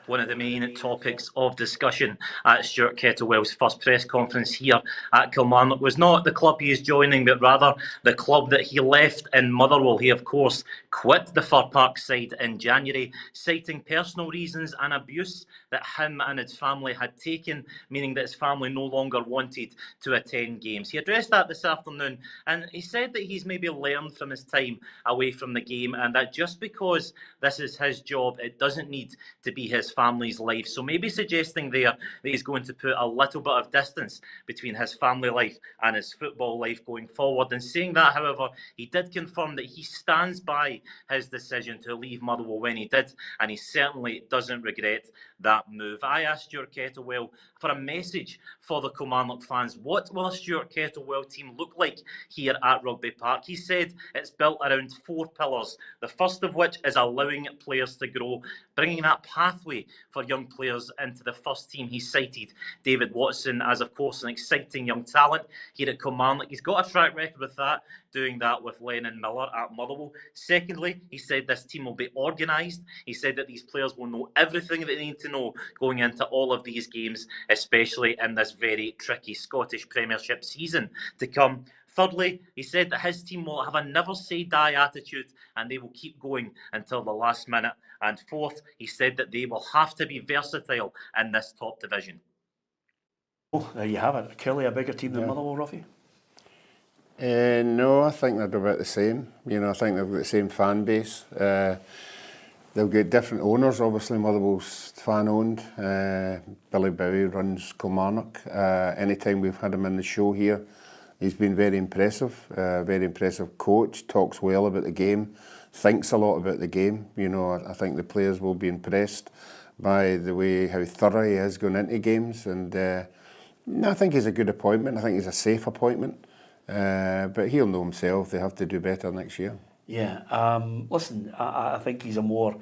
One of the main topics of discussion at Stuart Kettlewell's first press conference here at Kilmarnock was not the club he is joining, but rather the club that he left in Motherwell. He, of course, quit the Fir Park side in January, citing personal reasons and abuse that him and his family had taken, meaning that his family no longer wanted to attend games. He addressed that this afternoon, and he said that he's maybe learned from his time away from the game, and that just because this is his job, it doesn't need to be his family's life. So maybe suggesting there that he's going to put a little bit of distance between his family life and his football life going forward. And saying that, however, he did confirm that he stands by his decision to leave Motherwell when he did, and he certainly doesn't regret that move. I asked Stuart Kettlewell for a message for the Kilmarnock fans. What will a Stuart Kettlewell team look like here at Rugby Park? He said it's built around 4 pillars, the first of which is allowing players to grow, bringing that pathway for young players into the first team. He cited David Watson as, of course, an exciting young talent here at Kilmarnock. He's got a track record with that, doing that with Lennon Miller at Motherwell. Secondly, he said this team will be organised. He said that these players will know everything that they need to know going into all of these games, especially in this very tricky Scottish Premiership season to come. Thirdly, he said that his team will have a never say die attitude and they will keep going until the last minute. And fourth, he said that they will have to be versatile in this top division. Oh, there you have it. Kelly, a bigger team than Motherwell, Ruffy? No, I think they're about the same. You know, I think they've got the same fan base. They'll get different owners. Obviously, Motherwell's fan-owned. Billy Bowie runs Kilmarnock. Anytime we've had him in the show here, he's been very impressive coach, talks well about the game, thinks a lot about the game. You know, I think the players will be impressed by the way, how thorough he is going into games. And I think he's a good appointment. I think he's a safe appointment. But he'll know himself. They have to do better next year. Yeah, listen, I think he's a more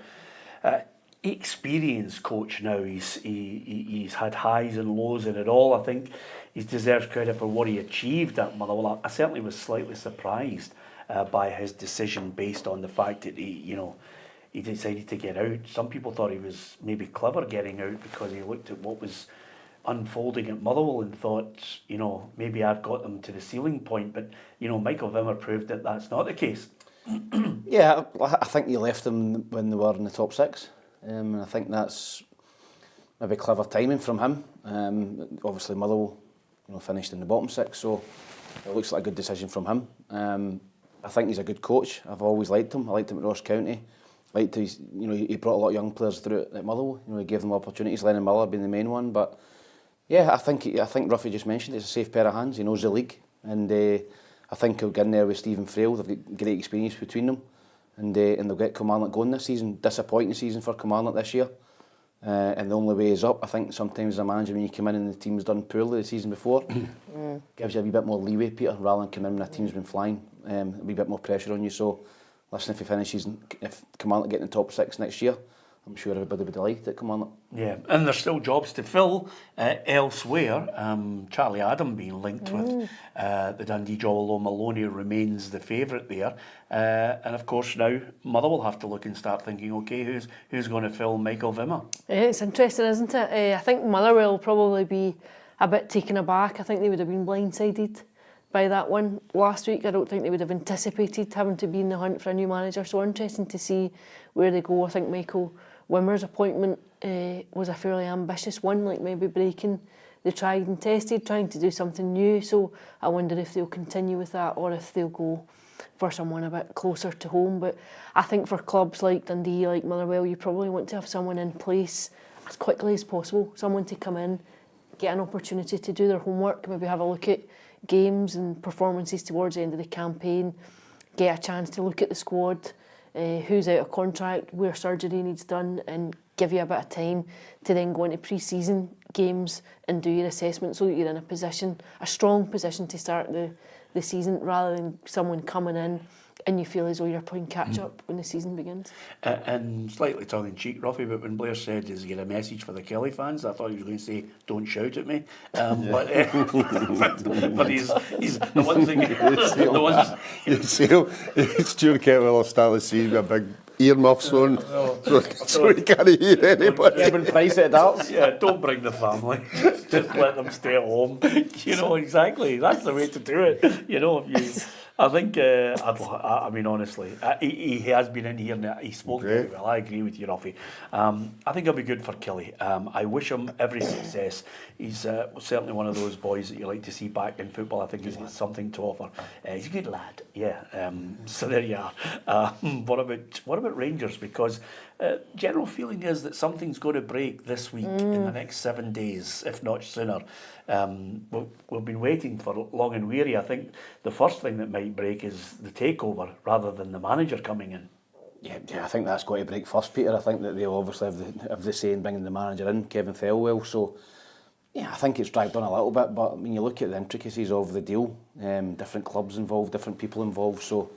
experienced coach now. He's had highs and lows in it all. I think he deserves credit for what he achieved at Motherwell. I certainly was slightly surprised by his decision based on the fact that he decided to get out. Some people thought he was maybe clever getting out because he looked at what was unfolding at Motherwell and thought, maybe I've got them to the ceiling point. But, Michael Wimmer proved that that's not the case. Yeah, I think he left them when they were in the top 6. And I think that's maybe clever timing from him. Obviously, Motherwell finished in the bottom 6, so it looks like a good decision from him. I think he's a good coach. I've always liked him. I liked him at Ross County. He brought a lot of young players through at Motherwell. He gave them opportunities. Lennon Miller being the main one, but yeah, I think Ruffy just mentioned it's a safe pair of hands. He knows the league, and I think he'll get in there with Stephen Frail. They've got great experience between them, and they'll get Kilmarnock going this season. Disappointing season for Kilmarnock this year, and the only way is up. I think sometimes as a manager, when you come in and the team's done poorly the season before, gives you a wee bit more leeway, Peter, rather than come in when a team's been flying. A wee bit more pressure on you. So, listen, if Kilmarnock get in the top 6 next year, I'm sure everybody would be delighted at Kilmarnock. Yeah, and there's still jobs to fill elsewhere. Charlie Adam being linked with the Dundee job, although Maloney remains the favourite there. And of course now Motherwell have to look and start thinking, okay, who's going to fill Michael Wimmer? It's interesting, isn't it? I think Motherwell will probably be a bit taken aback. I think they would have been blindsided by that one last week. I don't think they would have anticipated having to be in the hunt for a new manager. So interesting to see where they go. I think Michael Wimmer's appointment was a fairly ambitious one, like maybe breaking the tried and tested, trying to do something new. So I wonder if they'll continue with that or if they'll go for someone a bit closer to home. But I think for clubs like Dundee, like Motherwell, you probably want to have someone in place as quickly as possible, someone to come in, get an opportunity to do their homework, maybe have a look at games and performances towards the end of the campaign, get a chance to look at the squad, who's out of contract, where surgery needs done, and give you a bit of time to then go into pre-season games and do your assessment so that you're in a strong position to start the season, rather than someone coming in and you feel as though you're playing catch-up when the season begins. And slightly tongue-in-cheek, Ruffy, but when Blair said, is he a message for the Kelly fans? I thought he was going to say, don't shout at me. But he's the one thing... Stuart Kettlewell will start the season with a big earmuffs on, so he can't hear anybody. Kevin Price at darts. Yeah, don't bring the family. Just let them stay at home. Exactly. That's the way to do it. If you... I think, I mean, honestly, he has been in here and he spoke very well. I agree with you, Ruffy. I think it'll be good for Kelly. I wish him every success. He's certainly one of those boys that you like to see back in football. I think he's got something to offer. He's a good lad, yeah. So there you are. What about Rangers? Because General feeling is that something's going to break this week in the next 7 days, if not sooner. We've been waiting for long and weary. I think the first thing that might break is the takeover rather than the manager coming in. Yeah, I think that's got to break first, Peter. I think that they'll obviously have the say in bringing the manager in, Kevin Thelwell. So, yeah, I think it's dragged on a little bit. But when you look at the intricacies of the deal, different clubs involved, different people involved. So,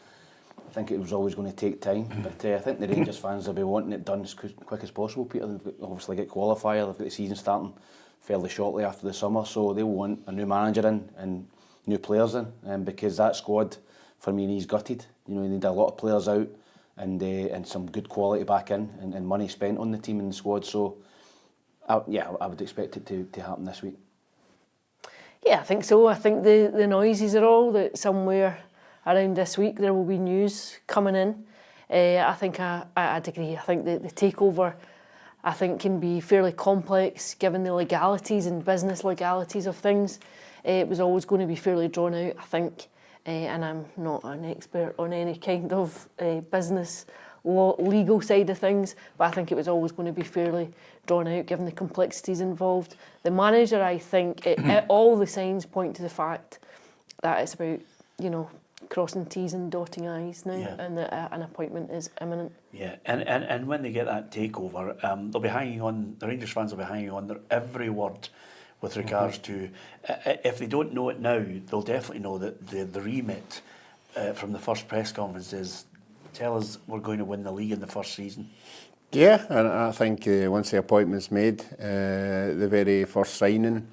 I think it was always going to take time. But I think the Rangers fans will be wanting it done as quick as possible, Peter. They've obviously got qualifier. They've got the season starting fairly shortly after the summer. So, they'll want a new manager in and new players in. Because that squad, for me, needs gutted. You know, you need a lot of players out. And some good quality back in and money spent on the team and the squad. So, I would expect it to happen this week. Yeah, I think so. I think the noises are all that somewhere around this week there will be news coming in. I think I'd agree. I think the takeover, I think, can be fairly complex given the legalities and business legalities of things. It was always going to be fairly drawn out, I think. And I'm not an expert on any kind of business law, legal side of things, but I think it was always going to be fairly drawn out given the complexities involved. The manager, I think, all the signs point to the fact that it's about, you know, crossing T's and dotting I's now, and that an appointment is imminent. Yeah, and when they get that takeover, they'll be hanging on. The Rangers fans will be hanging on their every word with regards to, if they don't know it now, they'll definitely know that the remit from the first press conference is, tell us we're going to win the league in the first season. Yeah, and I think once the appointment's made, the very first signing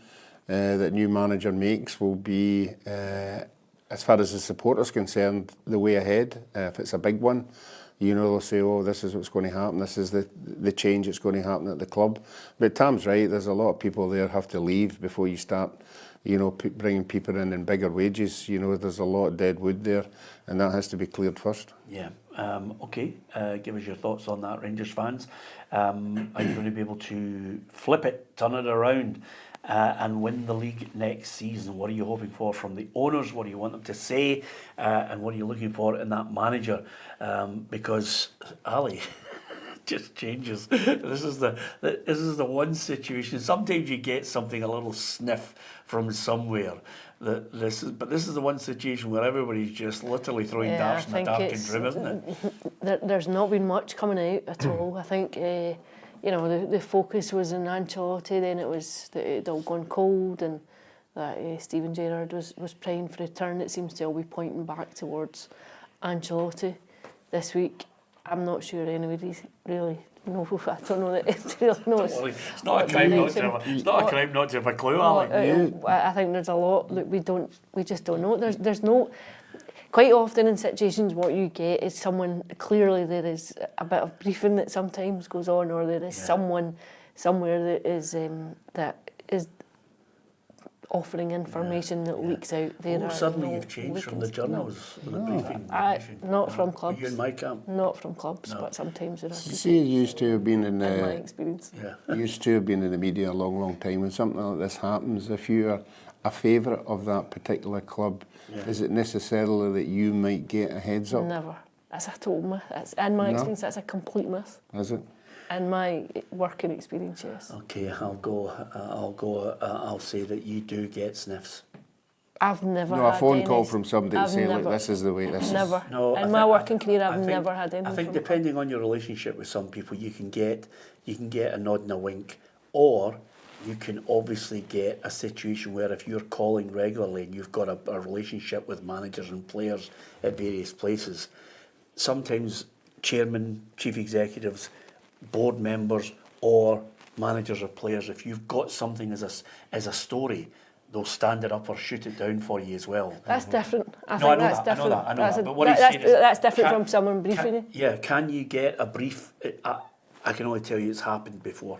that new manager makes will be, as far as the supporters concerned, the way ahead. If it's a big one, you know, they'll say, oh, this is what's going to happen, this is the change that's going to happen at the club. But Tam's right, there's a lot of people there have to leave before you start, you know, bringing people in bigger wages. You know, there's a lot of dead wood there, and that has to be cleared first. Yeah. Okay, give us your thoughts on that, Rangers fans. Are you going to be able to flip it, turn it around, and win the league next season? What are you hoping for from the owners? What do you want them to say? And what are you looking for in that manager? Because Ali just changes. This is the one situation. Sometimes you get something, a little sniff from somewhere. This is the one situation where everybody's just literally throwing darts in a darkened room, isn't it? There's not been much coming out at all. I think you know, the focus was on Ancelotti, then it was that it had all gone cold, and that Steven Gerrard was praying for a turn. It seems to all be pointing back towards Ancelotti this week. I'm not sure anybody really knows. I don't know that it really knows. It's not a crime not to have a clue, Alec. I think there's a lot that we just don't know. There's no. Quite often in situations, what you get is someone, clearly there is a bit of briefing that sometimes goes on, or there is someone somewhere that is offering information that leaks out. There suddenly you've changed from the journals with the briefing. Not from clubs. Are you in my camp? Not from clubs, but sometimes there are. See, you used to have been in my experience. used to have been in the media a long time. When something like this happens, if you are a favourite of that particular club, is it necessarily that you might get a heads up? Never. That's a total myth. In my experience, that's a complete myth. Is it? In my working experience, yes. Okay, I'll say that you do get sniffs. I've never had a phone call from somebody to say, look, this is the way this never. is. No, in my working career, I've never had anything. I think depending on your relationship with some people, you can get a nod and a wink, or you can obviously get a situation where if you're calling regularly and you've got a relationship with managers and players at various places, sometimes chairman, chief executives, board members or managers or players, if you've got something as a story, they'll stand it up or shoot it down for you as well. That's different. I know that's different. I know that. But what he's saying is, that's different from someone briefing you. Yeah, can you get a brief? I can only tell you it's happened before.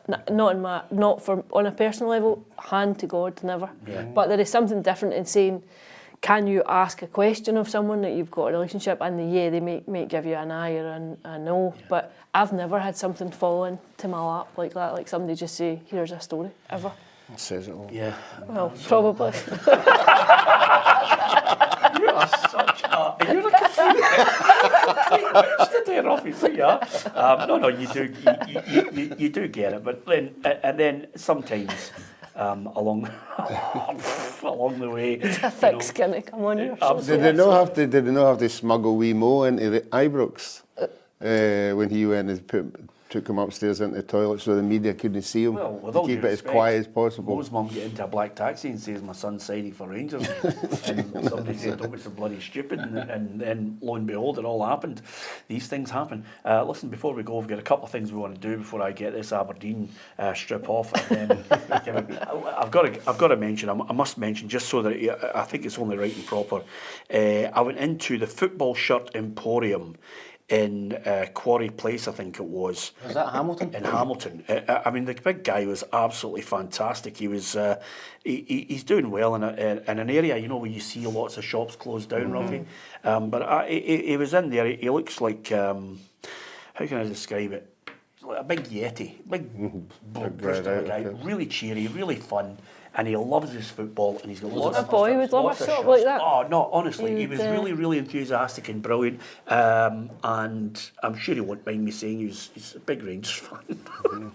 Not on a personal level, hand to God, never. Yeah. But there is something different in saying, can you ask a question of someone that you've got a relationship, and they may give you an aye or a no. Yeah. But I've never had something fall into my lap like that, like somebody just say, here's a story, ever. It says it all. Yeah. Well, probably. You are such a... You're a complete witch today, Ruffy. So you are. No, you do get it. But then sometimes along the way... It's a thick skin to come on. Did they not have to smuggle wee Mo into the Ibrox when he went and took him upstairs into the toilet so the media couldn't see him? Well, with all keep due it as respect, quiet as possible. Mo's mum get into a black taxi and says my son's signing for Rangers. And somebody said, don't be so bloody stupid. And then lo and behold, it all happened. These things happen. Listen, before we go, we've got a couple of things we want to do before I get this Aberdeen strip off. And then I've got to mention, I must mention, just so that I think it's only right and proper. I went into the Football Shirt Emporium in Quarry Place, I think it was. Was that Hamilton? In Hamilton. I mean, the big guy was absolutely fantastic. He was, he's doing well in an area, you know, where you see lots of shops closed down, Ruffy. But he was in there. He looks like, how can I describe it? Like a big yeti, big burst of a guy. Really cheery, really fun. And he loves his football, and he's got lots of A boy would love a shop like that. Oh no, honestly, he was You'd, really, really enthusiastic and brilliant. And I'm sure he won't mind me saying he's a big Rangers fan.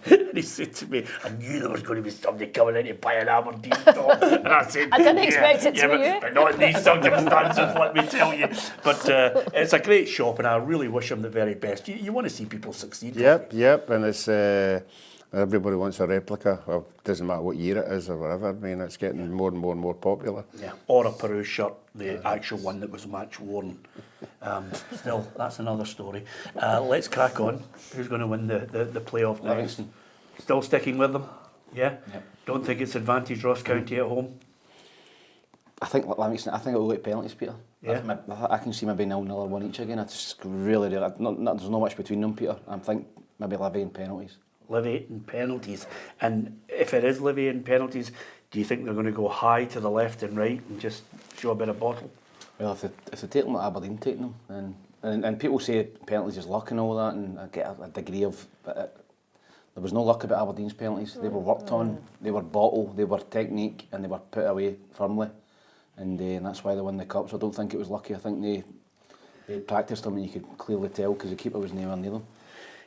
And he said to me, "I knew there was going to be somebody coming in to buy an Aberdeen top." And I said, I didn't expect it to be you. but not in these circumstances, let me tell you. But it's a great shop, and I really wish him the very best. You want to see people succeed. Yep, and it's everybody wants a replica. Or doesn't matter what year it is or whatever. I mean, it's getting more and more and more popular. Yeah, or a Peru shirt, the actual one that was match worn. Still, that's another story. Let's crack on. Who's going to win the playoff next? Livingston. Still sticking with them? Yeah? Yep. Don't think it's advantage Ross County at home? I think Livingston. I think it'll go to penalties, Peter. Yeah. I can see maybe 0-0 or 1 each again. I just really, there's not much between them, Peter. I think maybe Livy and penalties. Livy and penalties. And if it is Livy and penalties, do you think they're going to go high to the left and right and just show a bit of bottle? Well, if they take them like Aberdeen taking them, and people say penalties is luck and all that, and I get a degree of, but there was no luck about Aberdeen's penalties. They were worked on, they were bottle, they were technique, and they were put away firmly, and that's why they won the cup. So I don't think it was lucky. I think they practiced them, and you could clearly tell because the keeper was nowhere near them.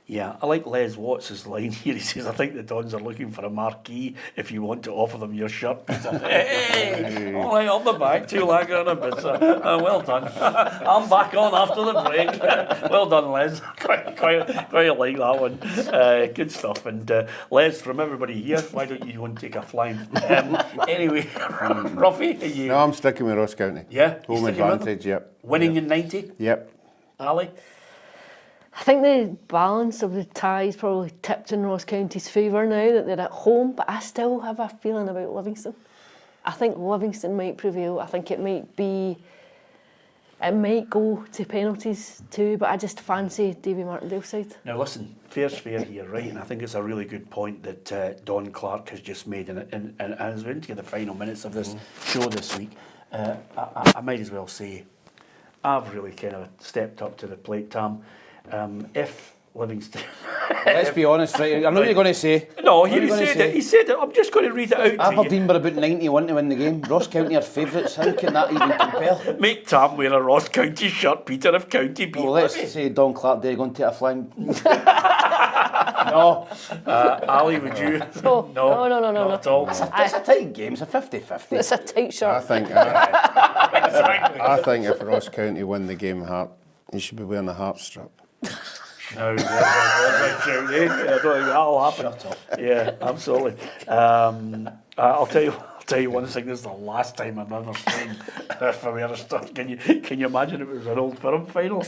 Yeah, I like Les Watts' line here. He says, I think the Dons are looking for a marquee if you want to offer them your shirt. Hey, all right, up the back, 2 lager and a pizza. Well done. I'm back on after the break. Well done, Les. Quite like that one. Good stuff. And Les, from everybody here, why don't you want to take a flying... anyway, Ruffy, are you... No, I'm sticking with Ross County. Yeah? Home advantage, yep. Winning in 90? Yep. Ali? I think the balance of the ties probably tipped in Ross County's favour now that they're at home, but I still have a feeling about Livingston. I think Livingston might prevail. I think it might go to penalties too, but I just fancy Davy Martindale's side. Now listen, fair's fair here, right? And I think it's a really good point that Don Clark has just made. And as we're into the final minutes of this show this week, I might as well say I've really kind of stepped up to the plate, Tam. If Livingston... Let's be honest, right? I know what you're going to say. No, he said it. I'm just going to read it out to you. Aberdeen were about 91 to win the game. Ross County are favourites. How can that even compare? Make Tam wear a Ross County shirt, Peter, if County beat Well, let's Livy. say Don Clark there going to take a flying... No. Ali, would you? No. Not at all. It's a tight game. It's a 50-50. It's a tight I shirt. think Exactly. I think if Ross County win the game, he should be wearing a heart strap. No, I don't think that'll happen. Shut up. Yeah, absolutely. I'll tell you one thing. This is the last time I've ever seen if I wear a strap. Can you imagine if it was an Old Firm final?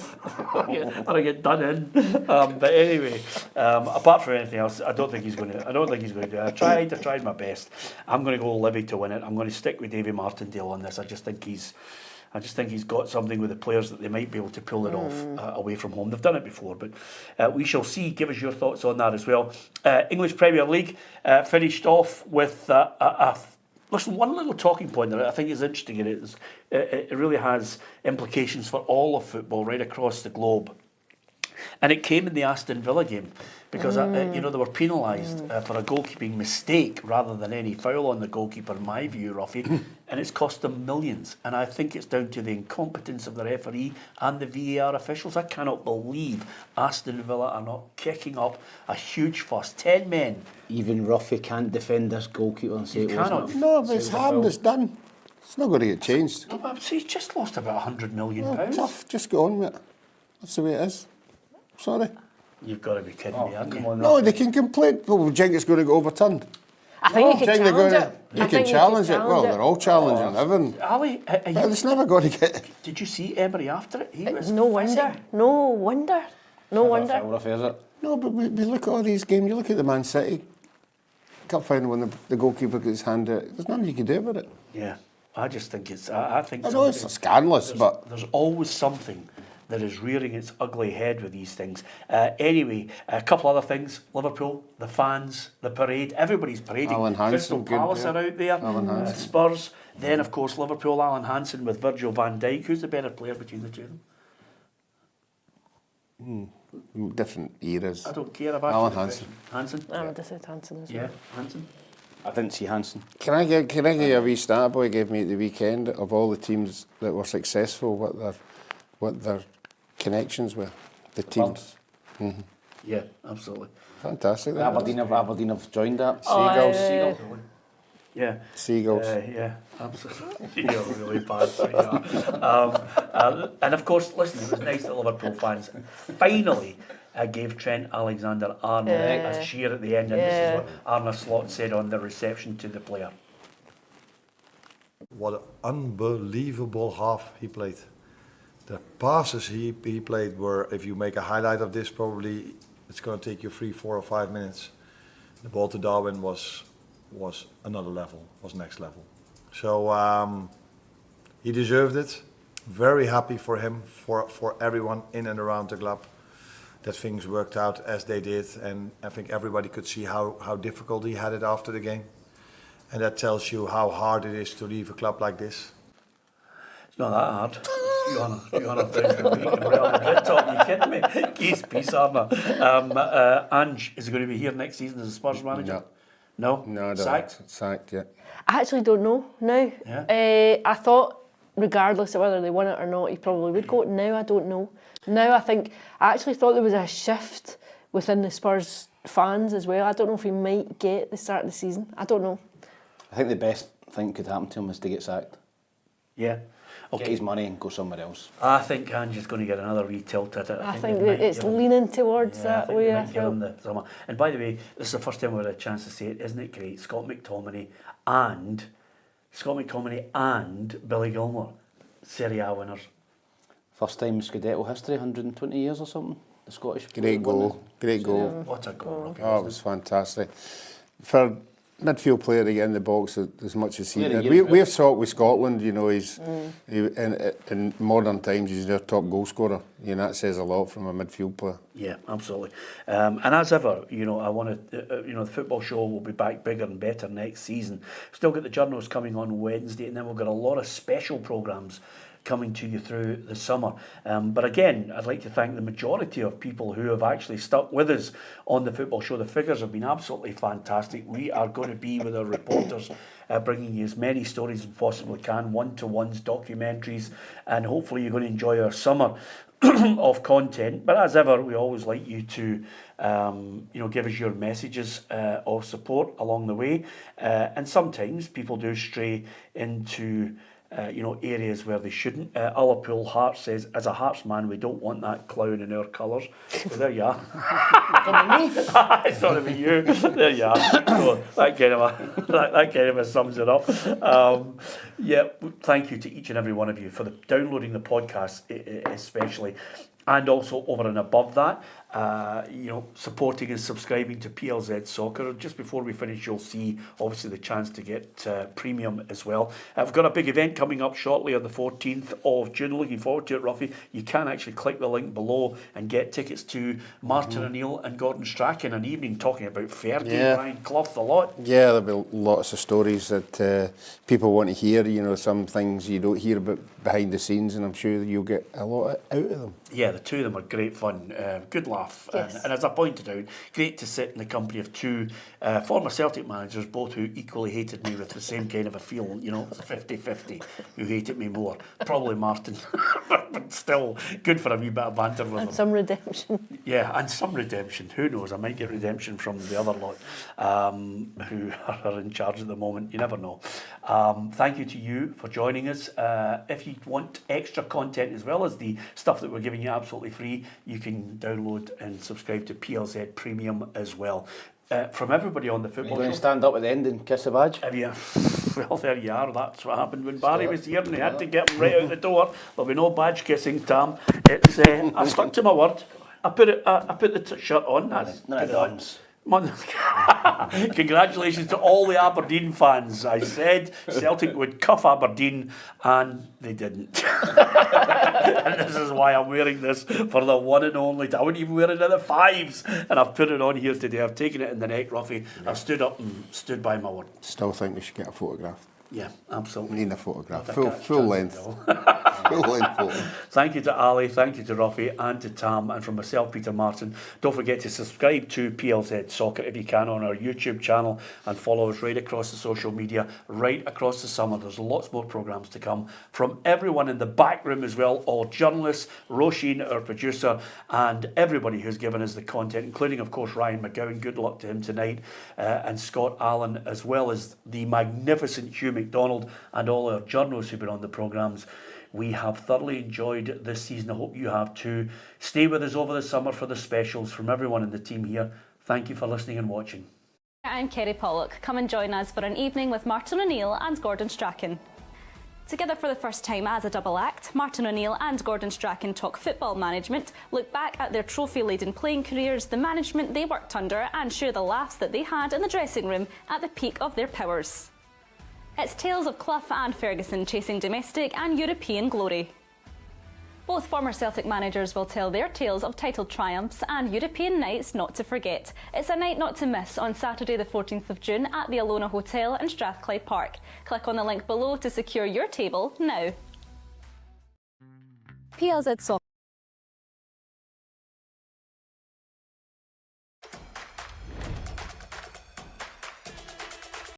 I get done in. But anyway, apart from anything else, I don't think he's going to do it. I tried my best. I'm going to go Livy to win it. I'm going to stick with Davy Martindale on this. I just think he's got something with the players that they might be able to pull it off away from home. They've done it before, but we shall see. Give us your thoughts on that as well. English Premier League finished off with listen, one little talking point that I think is interesting, and it really has implications for all of football right across the globe. And it came in the Aston Villa game because they were penalised for a goalkeeping mistake rather than any foul on the goalkeeper, in my view, Ruffy, and it's cost them millions. And I think it's down to the incompetence of the referee and the VAR officials. I cannot believe Aston Villa are not kicking up a huge fuss. 10 men. Even Ruffy can't defend this goalkeeper and say it wasn't. No, but it's happened, it's done. It's not going to get changed. No, but he's just lost about £100 million. Tough, just go on with it. That's the way it is. Sorry. You've got to be kidding me, aren't you? No, they can complain. Well, do you think it's going to get overturned? I think you can challenge it. You can challenge it. Well, they're all challenging everything. Ali, But it's never going to get... did you see Emery after it? He was No wonder. No wonder. No wonder. Is it? No, but we look at all these games. You look at the Man City cup final when the goalkeeper gets his hand out. There's nothing you can do about it. Yeah, I just think it's... I think I know it's scandalous, but... There's always something that is rearing its ugly head with these things. Anyway, a couple other things. Liverpool, the fans, the parade. Everybody's parading. Alan Crystal Hansen, good, Palace yeah. are out there. Spurs. Then, of course, Liverpool, Alan Hansen with Virgil van Dijk. Who's the better player between the two of them? Different eras. I don't care. Alan Hansen. Hansen? I would have said Hansen as well. Yeah, Hansen. I didn't see Hansen. Can I give you a wee stat boy gave me at the weekend of all the teams that were successful, what their connections were, the teams. Yeah, absolutely. Fantastic. that was. Aberdeen have joined that. Seagulls. Yeah. Seagulls. Yeah, absolutely. You're really bad. So you are. And of course, listen, it was nice that Liverpool fans finally gave Trent Alexander-Arnold a cheer at the end, and this is what Arne Slot said on the reception to the player. What an unbelievable half he played. The passes he played were, if you make a highlight of this, probably it's going to take you 3, 4 or 5 minutes. The ball to Darwin was another level, was next level. So he deserved it. Very happy for him, for everyone in and around the club, that things worked out as they did. And I think everybody could see how difficult he had it after the game. And that tells you how hard it is to leave a club like this. It's not that hard. You on a Thursday week and we're on the Brit Talk. You kidding me? Case piece, Arne. Ange, is he going to be here next season as a Spurs manager? No? No, I don't. Sacked? Sacked, yeah. I actually don't know now. Yeah. I thought, regardless of whether they won it or not, he probably would go. Now I don't know. Now I actually thought there was a shift within the Spurs fans as well. I don't know if he might get the start of the season. I don't know. I think the best thing could happen to him is to get sacked. Yeah. Okay. Get his money and go somewhere else. I think Ange is going to get another retilt at it. I think they might it's give him- leaning towards Yeah, I that think way. they I might give him feel. the summer. And by the way, this is the first time we've had a chance to say it. Isn't it great? Scott McTominay and Billy Gilmore, Serie A winners. First time in Scudetto history, 120 years or something. The Scottish. Great goal. Great goal. What a goal. Oh, it was fantastic. For midfield player to get in the box as much as he Yeah, did. We have talked with Scotland, you know, in modern times he's their top goal scorer. You know, that says a lot from a midfield player. Yeah, absolutely. And as ever, you know, I want to, the football show will be back bigger and better next season. Still got the journals coming on Wednesday, and then we've got a lot of special programmes coming to you through the summer. But again, I'd like to thank the majority of people who have actually stuck with us on the football show. The figures have been absolutely fantastic. We are going to be with our reporters bringing you as many stories as we possibly can, one-to-ones, documentaries, and hopefully you're going to enjoy our summer of content. But as ever, we always like you to give us your messages of support along the way. And sometimes people do stray into areas where they shouldn't. Ullapool Hearts says, as a Hearts man, we don't want that clown in our colours. So there you are. It's not about you. There you are. So that kind of sums it up. Thank you to each and every one of you for downloading the podcast, especially. And also over and above that, supporting and subscribing to PLZ Soccer. Just before we finish, you'll see obviously the chance to get premium as well. We've got a big event coming up shortly on the 14th of June. Looking forward to it, Ruffy. You can actually click the link below and get tickets to Martin O'Neill and Gordon Strachan, an evening talking about Fergie, Brian Clough, the lot. Yeah, there'll be lots of stories that people want to hear, some things you don't hear about behind the scenes, and I'm sure you'll get a lot out of them. Yeah, the two of them are great fun, good laugh, Yes. and as I pointed out, great to sit in the company of two former Celtic managers, both who equally hated me with the same kind of a feel, it's a 50-50 who hated me more. Probably Martin, but still good for a wee bit of banter with And them. some redemption. Yeah, and some redemption. Who knows? I might get redemption from the other lot who are in charge at the moment. You never know. Thank you to you for joining us. If you want extra content as well as the stuff that we're giving you absolutely free, you can download and subscribe to PLZ Premium as well. From everybody on the You're football going show. to stand up at the end and kiss the badge? Have you? Well, there you are. That's what happened when Barry was here, and they had to get him right out the door. There'll be no badge kissing, Tam. It's I stuck to my word. I put the shirt on. That's No, it dons. Congratulations to all the Aberdeen fans. I said Celtic would cuff Aberdeen, and they didn't. And this is why I'm wearing this for the one and only. I wouldn't even wear it in the fives, and I've put it on here today. I've taken it in the neck, Ruffy. I've stood up and stood by my word. Still think we should get a photograph. Yeah, absolutely. We need a photograph. I'll Full length. Full length photo. Thank you to Ali, thank you to Ruffy and to Tam, and from myself, Peter Martin. Don't forget to subscribe to PLZ Soccer if you can on our YouTube channel, and follow us right across the social media, right across the summer. There's lots more programmes to come from everyone in the back room as well, all journalists, Roisin, our producer, and everybody who's given us the content, including, of course, Ryan McGowan. Good luck to him tonight, and Scott Allen, as well as the magnificent Hugh McDonald and all our journalists who've been on the programmes. We have thoroughly enjoyed this season. I hope you have too. Stay with us over the summer for the specials. From everyone in the team here, thank you for listening and watching. I'm Kerry Pollock. Come and join us for an evening with Martin O'Neill and Gordon Strachan. Together for the first time as a double act, Martin O'Neill and Gordon Strachan talk football management, look back at their trophy-laden playing careers, the management they worked under, and share the laughs that they had in the dressing room at the peak of their powers. It's tales of Clough and Ferguson chasing domestic and European glory. Both former Celtic managers will tell their tales of title triumphs and European nights not to forget. It's a night not to miss on Saturday the 14th of June at the Alona Hotel in Strathclyde Park. Click on the link below to secure your table now. PLZ Soccer